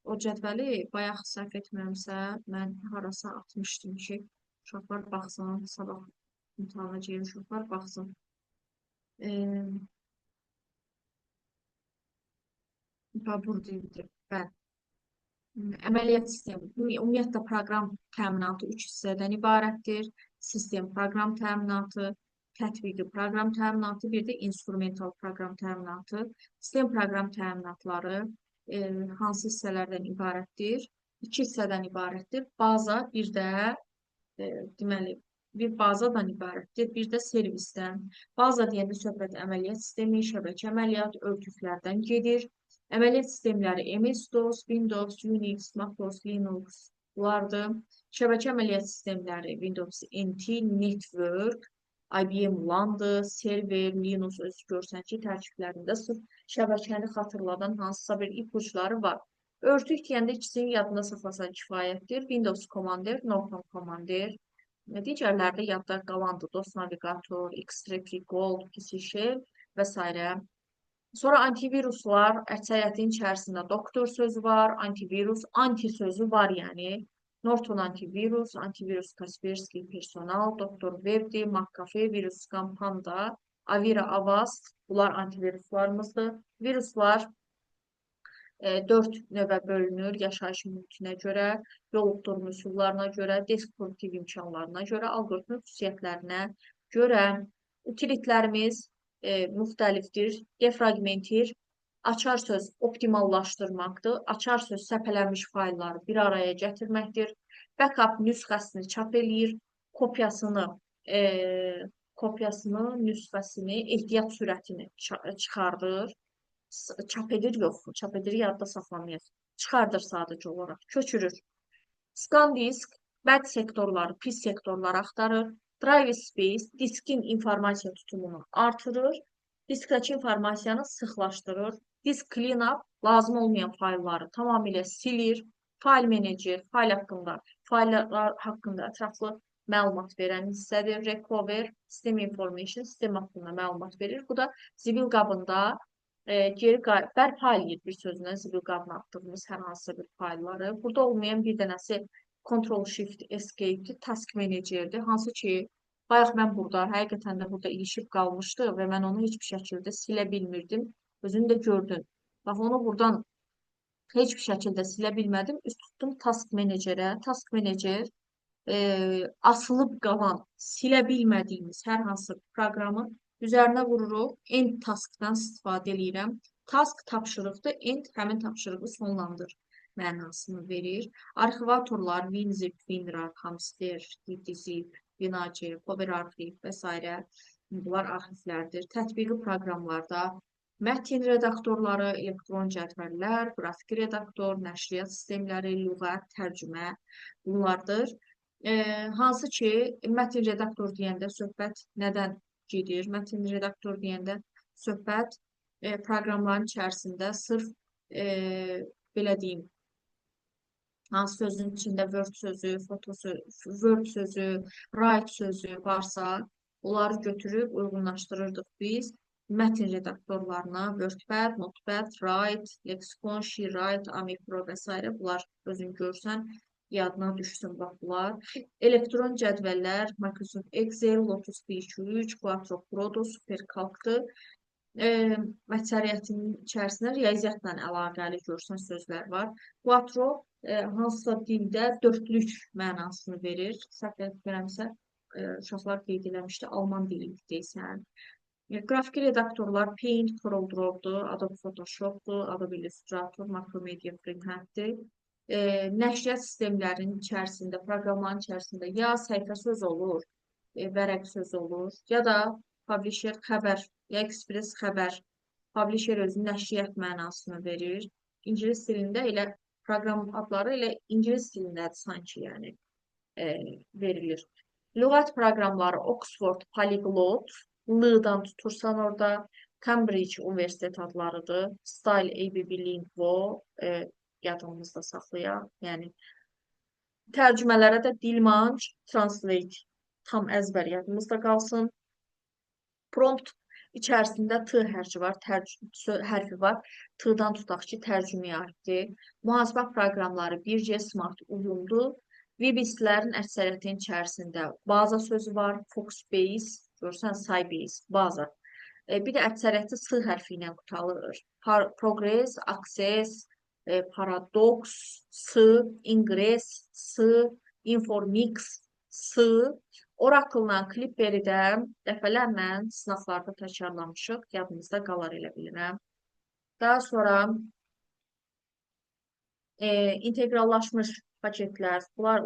O cədvəli bayaq səhv etmirəmsə, mən harasa atmışdım ki, uşaqlar baxsın, sabah imtahana girir uşaqlar baxsın. Buradaydı. Bəli. Əməliyyat sistemi. Ümumiyyətlə proqram təminatı 3 hissədən ibarətdir. Sistem proqram təminatı, tətbiqi proqram təminatı, bir də instrumental proqram təminatı. Sistem proqram təminatları hansı hissələrdən ibarətdir? 2 hissədən ibarətdir. Baza, bir də deməli, bir bazadan ibarətdir, bir də servisdən. Baza deyəndə söhbət əməliyyat sistemi, şəbəkə əməliyyat, örtüklərdən gedir. Əməliyyat sistemləri MS-DOS, Windows, Unix, MacOS, Linux bunlardır. Şəbəkə əməliyyat sistemləri Windows NT, Network, IBM LAN-dır, server, Linux öz görsən ki, tərkiblərində sırf şəbəkəni xatırladan hansısa bir ipuçları var. Örtük deyəndə ikisini yadında saxlasan kifayətdir. Windows Commander, Norton Commander. Digərləri də yadda qalandır. DOS Navigator, Xtreme Gold, PC Shell və s. Sonra antiviruslar, əksəriyyətin içərisində doktor sözü var, antivirus, anti sözü var, yəni. Norton antivirus, antivirus Kaspersky, Personal, Doktor Webdi, McAfee, VirusScan, Panda, Avira, Avast, bunlar antiviruslarımızdır. Viruslar 4 növə bölünür yaşayış mühitinə görə, yoluxdurma üsullarına görə, deskriptiv imkanlarına görə, alqoritmin xüsusiyyətlərinə görə. Utilitlərimiz müxtəlifdir. Defragmentir, açar söz optimallaşdırmaqdır. Açar söz səpələnmiş faylları bir araya gətirməkdir. Backup nüsxəsini çap eləyir, nüsxəsini, ehtiyat sürətini çıxardır. Çap edir, yox, çap edir, yadda saxlamayaq. Çıxardır sadəcə olaraq, köçürür. Scan disk, bad sektorları, pis sektorları axtarır. Drive space, diskin informasiya tutumunu artırır. Diskdəki informasiyanı sıxlaşdırır. Disk cleanup, lazım olmayan faylları tamamilə silir. File manager, fayllar haqqında ətraflı məlumat verən hissədir. Recover, system information, sistem haqqında məlumat verir. Bu da zibil qabında geri bərpa eləyir bir sözünə zibil qabına atdığımız hər hansısa bir faylları. Burada olmayan bir dənəsi Ctrl-Shift-Escape-dir, Task Manager-dir. Hansı ki, bayaq mən burada, həqiqətən də burada ilişib qalmışdı və mən onu heç bir şəkildə silə bilmirdim. Özünü də gördün. Bax, onu buradan heç bir şəkildə silə bilmədim. Üst tutdum Task Manager-ə. Task Manager asılıb qalan, silə bilmədiyimiz hər hansı proqramı üzərinə vururuq. End taskdan istifadə edirəm. Task tapşırıqdır. End həmin tapşırığı sonlandır mənasını verir. Arxivatorlar WinZip, WinRAR, Hamster, DTZip, WinArchive, PowerArchive və s. Bunlar arxivlərdir. Tətbiqi proqramlarda mətin redaktorları, elektron cədvəllər, qrafik redaktor, nəşriyyat sistemləri, lüğət, tərcümə bunlardır. Hansı ki, mətin redaktor deyəndə söhbət nədən gedir? Mətin redaktor deyəndə söhbət proqramların içərisində sırf belə deyim, hansı sözün içində Word sözü, Word sözü, Write sözü varsa, onları götürüb uyğunlaşdırırdıq biz. Mətn redaktorlarına WordPad, Notepad, Write, Lexicon, SheWrite, AmiPro və s. bunlar özün görsən, yadına düşsün bax bunlar. Elektron cədvəllər, Microsoft Excel, Lotus 1-2-3, Quattro Prodo, SuperCalc-dır. Əksəriyyətinin içərisində riyaziyyatla əlaqəli görsən sözlər var. Quattro hansısa dildə dörtlük mənasını verir. Səhv etmirəmsə, uşaqlar qeyd eləmişdi, Alman dili deyirsən. Qrafiki redaktorlar Paint, CorelDRAW-dur, Adobe Photoshop-dur, Adobe Illustrator, Macromedia Freehand-dir. Nəşriyyat sistemlərinin içərisində, proqramların içərisində ya səhifə söz olur, vərəq söz olur, ya da publisher xəbər, ya express xəbər. Publisher özünün nəşriyyat mənasını verir. İngilis dilində elə proqram adları elə ingilis dilindədir sanki, yəni verilir. Lüğət proqramları Oxford, Polyglot, L-dan tutursan orada, Cambridge Universitet adlarıdır, Style ABB Lingvo, yadımızda saxlayaq. Yəni, tərcümələrə də Dilmanc, Translate tam əzbər yadımızda qalsın. Prompt içərisində T hərfi var. T-dan tutaq ki, tərcüməyə aiddir. Mühasibə proqramları 1C Smart uyumdur. VBIS-lərin əksəriyyətinin içərisində baza sözü var, Foxbase, görürsən, Sybase, baza. Bir də əksəriyyəti S hərfi ilə qutalır. Progress, Access, Paradox, S, Ingress, S, Informix, S. Oracle-la Clipper'i-də dəfələrlə sınaqlarda təkrarlamışıq, yadımızda qalar elə bilirəm. Daha sonra inteqrallaşmış paketlər, bunlar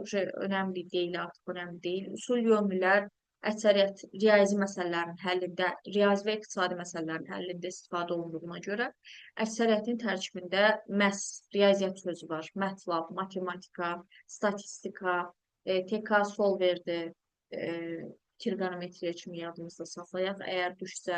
önəmli deyil, artıq önəmli deyil. Usul yönlülər əksəriyyət riyazi məsələlərin həllində, riyazi və iqtisadi məsələlərin həllində istifadə olunduğuna görə əksəriyyətin tərkibində məhz riyaziyyat sözü var. MATLAB, matematika, statistika, TK Solver'dir, trigonometriya kimi yadımızda saxlayaq, əgər düşsə.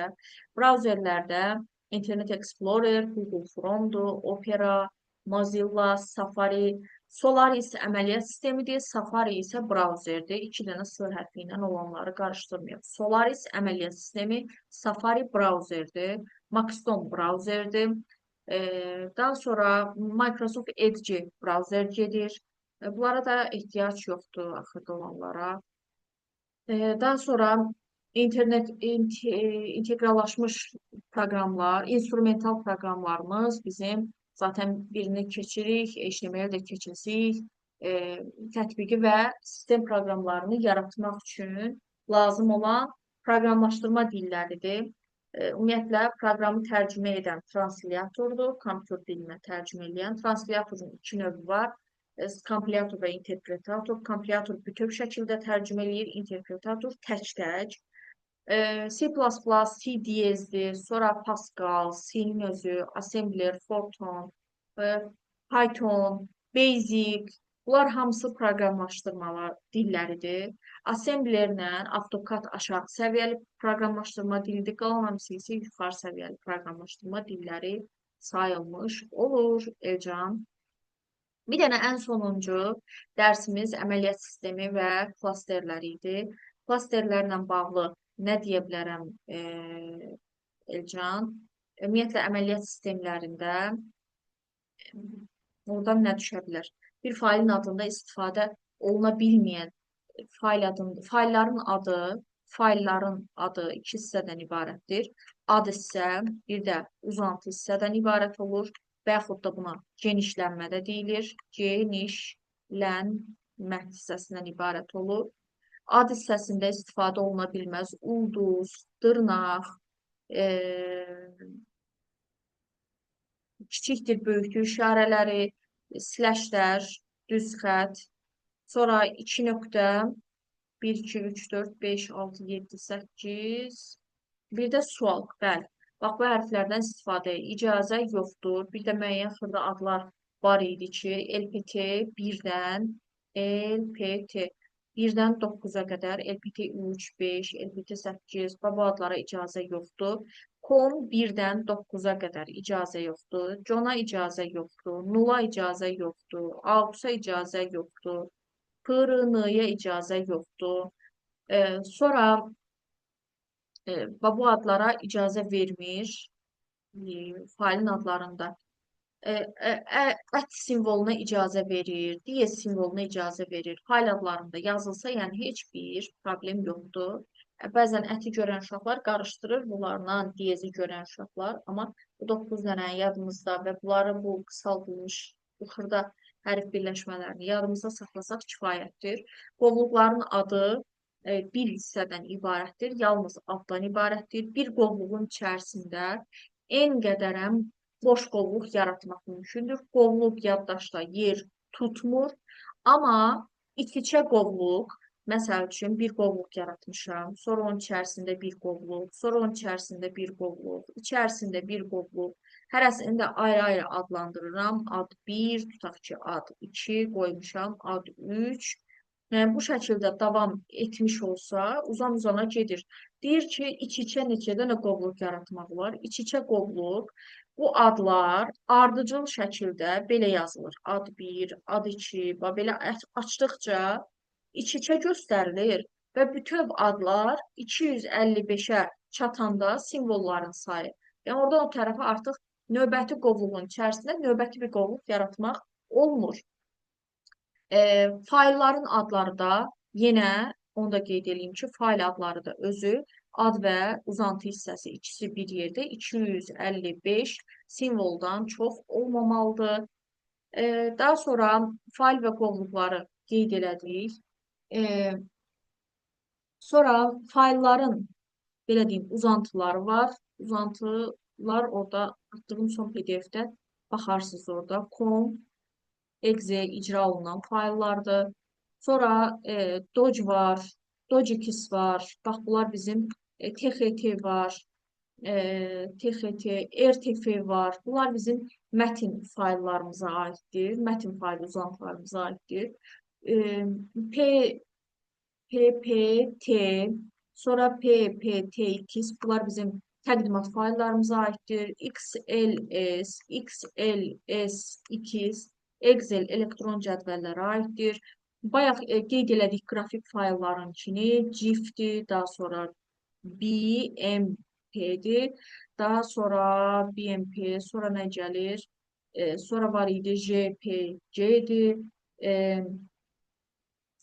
Brauzerlərdə Internet Explorer, Google Chrome'dur, Opera, Mozilla, Safari, Solaris əməliyyat sistemidir, Safari isə brauzerdir. 2 dənə S hərfi ilə olanları qarışdırmayaq. Solaris əməliyyat sistemi, Safari brauzerdir, Maxstorm brauzerdir. Daha sonra Microsoft Edge brauzer gedir. Bunlara da ehtiyac yoxdur axırda olanlara. Daha sonra inteqrallaşmış proqramlar, instrumental proqramlarımız bizim zaten birini keçirik, HTML də keçirsik, tətbiqi və sistem proqramlarını yaratmaq üçün lazım olan proqramlaşdırma dilləridir. Ümumiyyətlə, proqramı tərcümə edən translyatordur, kompüter dilinə tərcümə edən. Translyatorun 2 növü var, kompilator və interpretator. Kompilator bütöv şəkildə tərcümə eləyir, interpretator tək-tək. C++, C diyezdir, sonra Pascal, C-nin özü, Assembler, Fortran, Python, Basic, bunlar hamısı proqramlaşdırmalar dilləridir. Assemblerlə AutoCAD aşağı səviyyəli proqramlaşdırma dilidir, qalan hamısı isə yuxarı səviyyəli proqramlaşdırma dilləri sayılmış olur, Elcan. Bir dənə ən sonuncu dərsimiz əməliyyat sistemi və klasterləri idi. Klasterlərlə bağlı nə deyə bilərəm Elcan? Ümumiyyətlə, əməliyyat sistemlərində oradan nə düşə bilər? Bir failin adında istifadə oluna bilməyən faillərin adı 2 hissədən ibarətdir. Ad hissə, bir də uzantı hissədən ibarət olur və yaxud da buna genişlənmə də deyilir. Genişlənmə hissəsindən ibarət olur. Ad hissəsində istifadə oluna bilməz ulduz, dırnaq, kiçikdir, böyükdür işarələri, slashlər, düz xət, sonra 2 nöqtə, 1, 2, 3, 4, 5, 6, 7, 8, bir də sual, bəli. Bax, bu hərflərdən istifadəyə icazə yoxdur. Bir də müəyyən xırda adlar var idi ki, LPT 1-dən, LPT 1-dən 9-a qədər, LPT 3, 5, LPT 8, bu adlara icazə yoxdur. COM 1-dən 9-a qədər icazə yoxdur. John-a icazə yoxdur. Null-a icazə yoxdur. Aux'a icazə yoxdur. PRN-ya icazə yoxdur. Sonra Və bu adlara icazə vermir failin adlarında. Ət simvoluna icazə verir, diyez simvoluna icazə verir. Fayl adlarında yazılsa, yəni heç bir problem yoxdur. Bəzən əti görən uşaqlar qarışdırır bunlarla diyezi görən uşaqlar, amma bu 9 dənə yadımızda və bunları bu qısaldılmış bu xırda hərf birləşmələrini yadımızda saxlasaq kifayətdir. Qovluqların adı bir hissədən ibarətdir, yalnız addan ibarətdir. Bir qovluğun içərisində n qədərən boş qovluq yaratmaq mümkündür. Qovluq yaddaşda yer tutmur, amma iç-içə qovluq, məsəl üçün bir qovluq yaratmışam, sonra onun içərisində bir qovluq, sonra onun içərisində bir qovluq, içərisində bir qovluq, hərəsini də ayrı-ayrı adlandırıram. Ad 1, tutaq ki, ad 2 qoymuşam, ad 3. Yəni, bu şəkildə davam etmiş olsa, uzan-uzana gedir. Deyir ki, iç-içə neçə dənə qovluq yaratmaq olar? İç-içə qovluq, bu adlar ardıcıl şəkildə belə yazılır. Ad 1, ad 2, belə açdıqca iç-içə göstərilir və bütöv adlar 255-ə çatanda simvolların sayı. Yəni, oradan o tərəfə artıq növbəti qovluğun içərisində növbəti bir qovluq yaratmaq olmur. Faylların adları da yenə onu da qeyd edeyim ki, fayl adları da özü ad və uzantı hissəsi ikisi bir yerdə 255 simvoldan çox olmamalıdır. Daha sonra fayl və qovluqları qeyd elədik. Sonra faylların belə deyim uzantıları var. Uzantılar orada atdığım son PDF-də baxarsınız orada. Com exe icra olunan fayllardır. Sonra Doge var, Dogikis var. Bax, bunlar bizim TXT var, TXT, RTF var. Bunlar bizim mətin fayllarımıza aiddir. Mətin faylı uzantılarımıza aiddir. PPT, sonra PPT2, bunlar bizim təqdimat fayllarımıza aiddir. XLS, XLS2, Excel elektron cədvəllərə aiddir. Bayaq qeyd elədik qrafik faylların içini, GIF-dir, daha sonra BMP-dir, daha sonra BMP, sonra nə gəlir? Sonra var idi JPG-dir.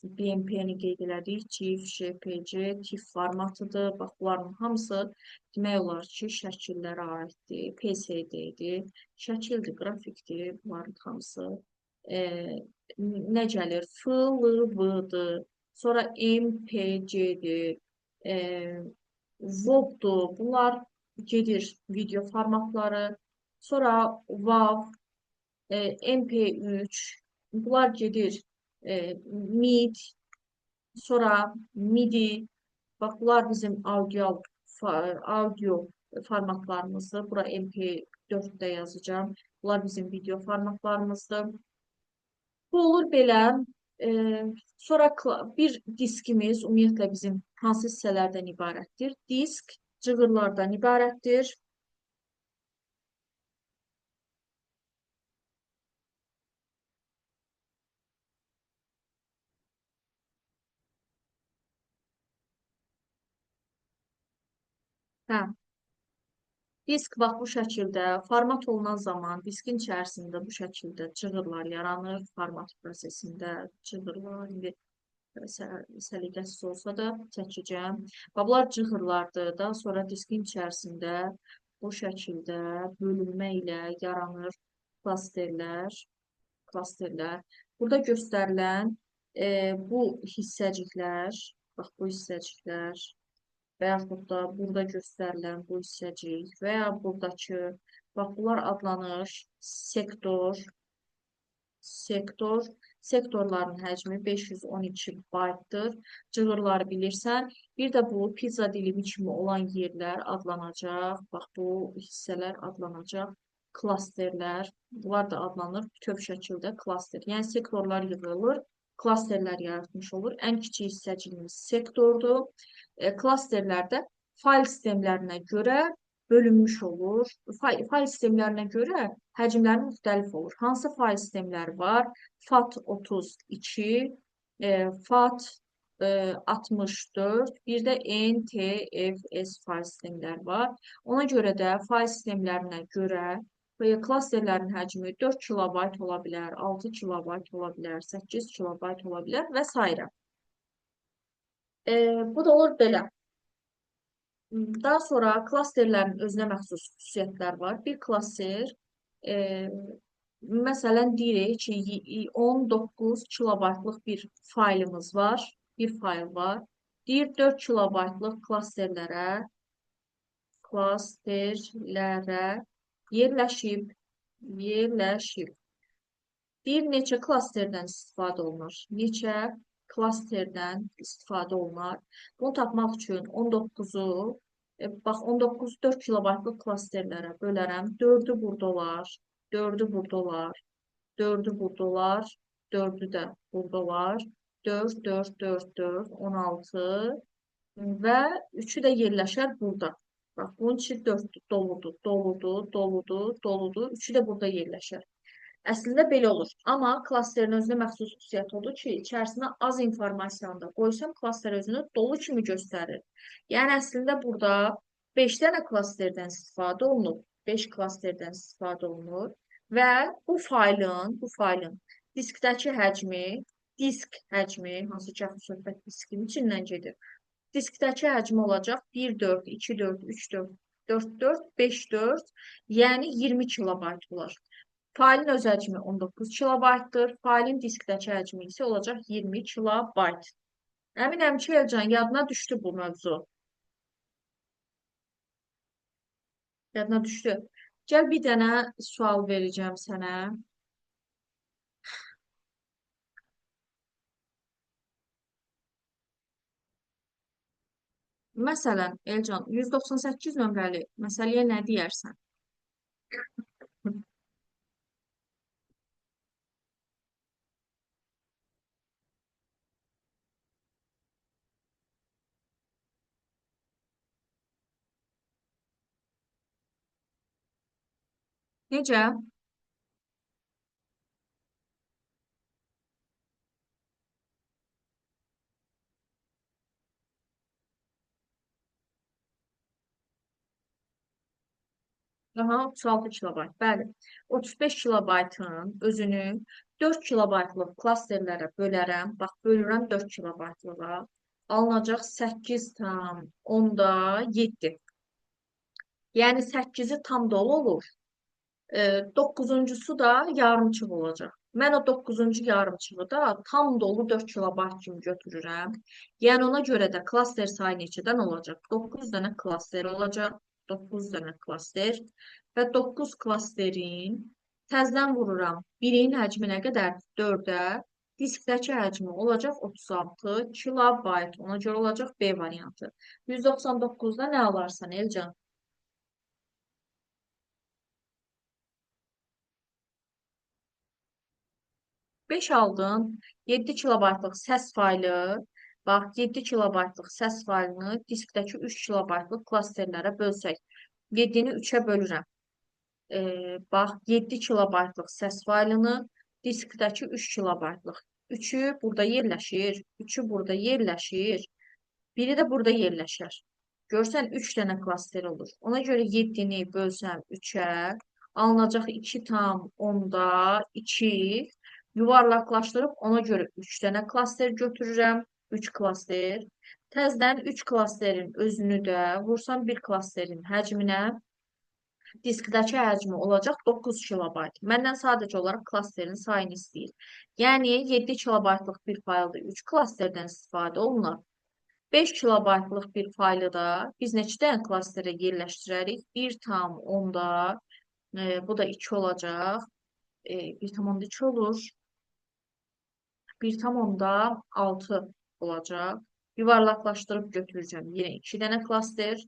BMP-ni qeyd elədik, GIF, JPG, TIFF formatıdır. Bax, bunların hamısı demək olar ki, şəkillərə aiddir, PSD-dir, şəkildir, qrafikdir, bunların hamısı. Nə gəlir? FLV-dır, sonra MPG-dir, VOG-dur, bunlar gedir video formatları, sonra WAV, MP3, bunlar gedir MID, sonra MIDI, bax, bunlar bizim audio formatlarımızdır. Bura MP4-də yazacağım. Bunlar bizim video formatlarımızdır. Bu olur belə. Sonra bir diskimiz ümumiyyətlə bizim hansı hissələrdən ibarətdir? Disk cığırlardan ibarətdir. Hə, disk bax bu şəkildə format olunan zaman diskin içərisində bu şəkildə cığırlar yaranır. Format prosesində cığırlar, indi səliqəsiz olsa da çəkəcəm. Bunlar cığırlardır. Daha sonra diskin içərisində bu şəkildə bölünmə ilə yaranır klasterlər. Burada göstərilən bu hissəciklər, bax bu hissəciklər və yaxud da burada göstərilən bu hissəcik və ya buradakı, bax, bunlar adlanır sektorların həcmi 512 baytdır. Cığırları bilirsən. Bir də bu pizza dilimi kimi olan yerlər adlanacaq. Bax, bu hissələr adlanacaq klasterlər. Bunlar da adlanır bütöv şəkildə klaster. Yəni, sektorlar yığılır, klasterlər yaratmış olur. Ən kiçik hissəciyimiz sektordur. Klasterlərdə fayl sistemlərinə görə bölünmüş olur. Fayl sistemlərinə görə həcmləri müxtəlif olur. Hansı fayl sistemləri var? FAT32, FAT 64, bir də NTFS fayl sistemləri var. Ona görə də fayl sistemlərinə görə klasterlərin həcmi 4 kilobayt ola bilər, 6 kilobayt ola bilər, 8 kilobayt ola bilər və s. Bu da olur belə. Daha sonra klasterlərin özünə məxsus xüsusiyyətlər var. Bir klaster, e, məsələn, deyirik ki, 19 kilobaytlıq bir faylımız var, bir fayl var. Deyir 4 kilobaytlıq klasterlərə yerləşib. Bir neçə klasterdən istifadə olunur. Neçə klasterdən istifadə olunur. Bunu tapmaq üçün 19-u, bax 19 4 kilobaytlıq klasterlərə bölərəm. 4-ü burada olar, 4-ü burada olar, 4-ü burada olar, 4-ü də burada olar. 4, 4, 4, 4, 16 və 3-ü də yerləşər burada. Bax, bunun içi 4 doludur, doludur, doludur, doludur. 3-ü də burada yerləşər. Əslində belə olur. Amma klasterin özünə məxsus xüsusiyyət odur ki, içərisinə az informasiyanı da qoysam, klaster özünü dolu kimi göstərir. Yəni, əslində burada 5 dənə klasterdən istifadə olunur. 5 klasterdən istifadə olunur və bu faylın diskdəki həcmi, hansı ki, söhbət diskin içindən gedir. Diskdəki həcmi olacaq 1, 4, 2, 4, 3, 4, 4, 4, 5, 4, yəni 20 kilobayt olar. Faylın öz həcmi 19 kilobaytdır. Faylın diskdəki həcmi isə olacaq 20 kilobayt. Əminəm ki, Elcan, yadına düşdü bu mövzu. Yadına düşdü. Gəl bir dənə sual verəcəm sənə. Məsələn, Elcan, 198 nömrəli məsələyə nə deyərsən? Necə? Aha, 36 kilobayt. Bəli. 35 kilobaytın özünü 4 kilobaytlıq klasterlərə bölərəm. Bax, bölürəm 4 kilobaytlığa. Alınacaq 8,7. Yəni 8-i tam dolu olur. 9-uncusu da yarımçıq olacaq. Mən o 9-cu yarımçığı da tam dolu 4 kilobayt kimi götürürəm. Yəni ona görə də klaster sayı neçədən olacaq? 9 dənə klaster olacaq. 9 dənə klaster və 9 klasterin təzdən vururam. Birin həcmi nə qədər? 4-ə. Diskdəki həcmi olacaq 36 kilobayt. Ona görə olacaq B variantı. 199-da nə alarsan Elcan? 5 aldın, 7 kilobaytlıq səs faylı, bax 7 kilobaytlıq səs faylını diskdəki 3 kilobaytlıq klasterlərə bölsək, 7-ni 3-ə bölürəm. Bax 7 kilobaytlıq səs faylını diskdəki 3 kilobaytlıq. 3-ü burada yerləşir, 3-ü burada yerləşir, biri də burada yerləşər. Görsən 3 dənə klaster olur. Ona görə 7-ni bölsəm 3-ə, alınacaq 2,2 yuvarlaqlaşdırıb ona görə 3 dənə klaster götürürəm. 3 klaster. Təzdən 3 klasterin özünü də vursam bir klasterin həcminə diskdəki həcmi olacaq 9 kilobayt. Məndən sadəcə olaraq klasterin sayını istəyir. Yəni 7 kilobaytlıq bir faylda 3 klasterdən istifadə olunur. 5 kilobaytlıq bir faylı da biz neçə dənə klasterə yerləşdirərik? 1,10-da, bu da 2 olacaq. 1,2 olur. 1,6 olacaq. Yuvarlaqlaşdırıb götürəcəm. Yenə 2 dənə klaster.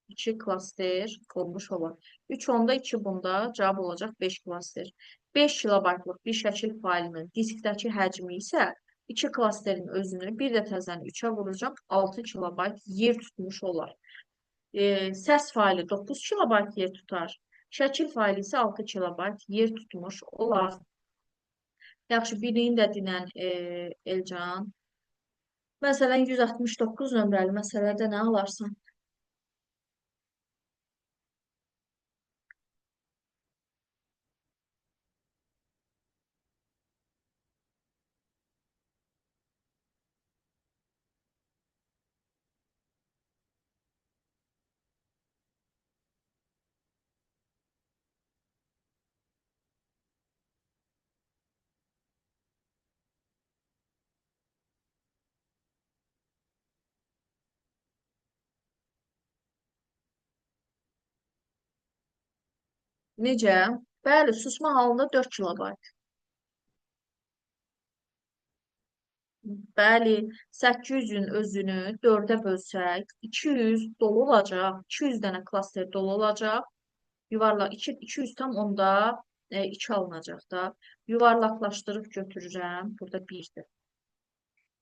2 klaster olmuş olar. 3,10-da 2 bunda cavab olacaq 5 klaster. 5 kilobaytlıq bir şəkil faylının diskdəki həcmi isə 2 klasterin özünü bir də təzən 3-ə vuracaq 6 kilobayt yer tutmuş olar. Səs faylı 9 kilobayt yer tutar. Şəkil faylı isə 6 kilobayt yer tutmuş olar. Yaxşı, birini də dinən Elcan. Məsələn, 169 nömrəli məsələdə nə alarsan? Necə? Bəli, susma halında 4 kilobayt. Bəli, 800-ün özünü 4-ə bölsək, 200 dolu olacaq. 200 dənə klaster dolu olacaq. Yuvarlaq 200 tam onda 2 alınacaq da. Yuvarlaqlaşdırıb götürürəm. Burada 1-dir.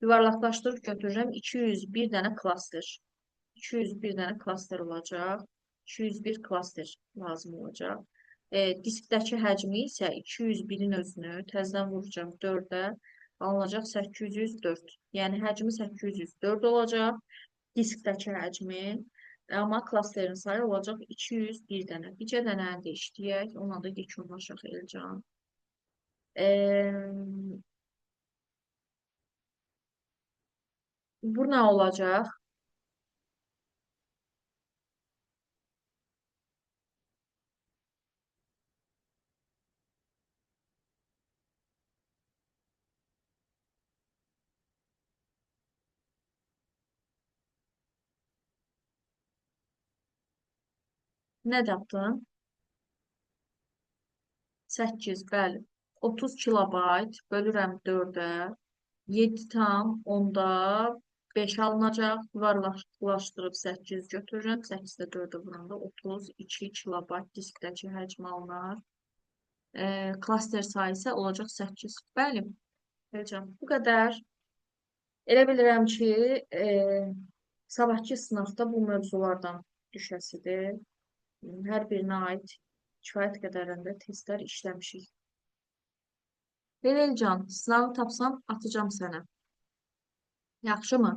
Yuvarlaqlaşdırıb götürürəm 201 dənə klaster. 201 dənə klaster olacaq. 201 klaster lazım olacaq. Diskdəki həcmi isə 201-in özünü təzədən vuracağım 4-ə. Alınacaq 804. Yəni həcmi 804 olacaq. Diskdəki həcmi. Amma klasterin sayı olacaq 201 dənə. Bircə dənəni də işləyək. Onunla da yekunlaşaq Elcan. Bu nə olacaq? Nə tapdın? 8, bəli. 30 kilobayt bölürəm 4-ə. 7 tam onda 5 alınacaq. Yuvarlaşdırıb 8 götürürəm. 8-də 4-ə vuranda 32 kilobayt diskdəki həcm alınar. Klaster sayı isə olacaq 8. Bəli, Elcan, bu qədər. Elə bilirəm ki, sabahki sınavda bu mövzulardan düşəsidir. Hər birinə aid kifayət qədərində testlər işləmişik. Belə Elcan, sınavı tapsam atacağım sənə. Yaxşımı?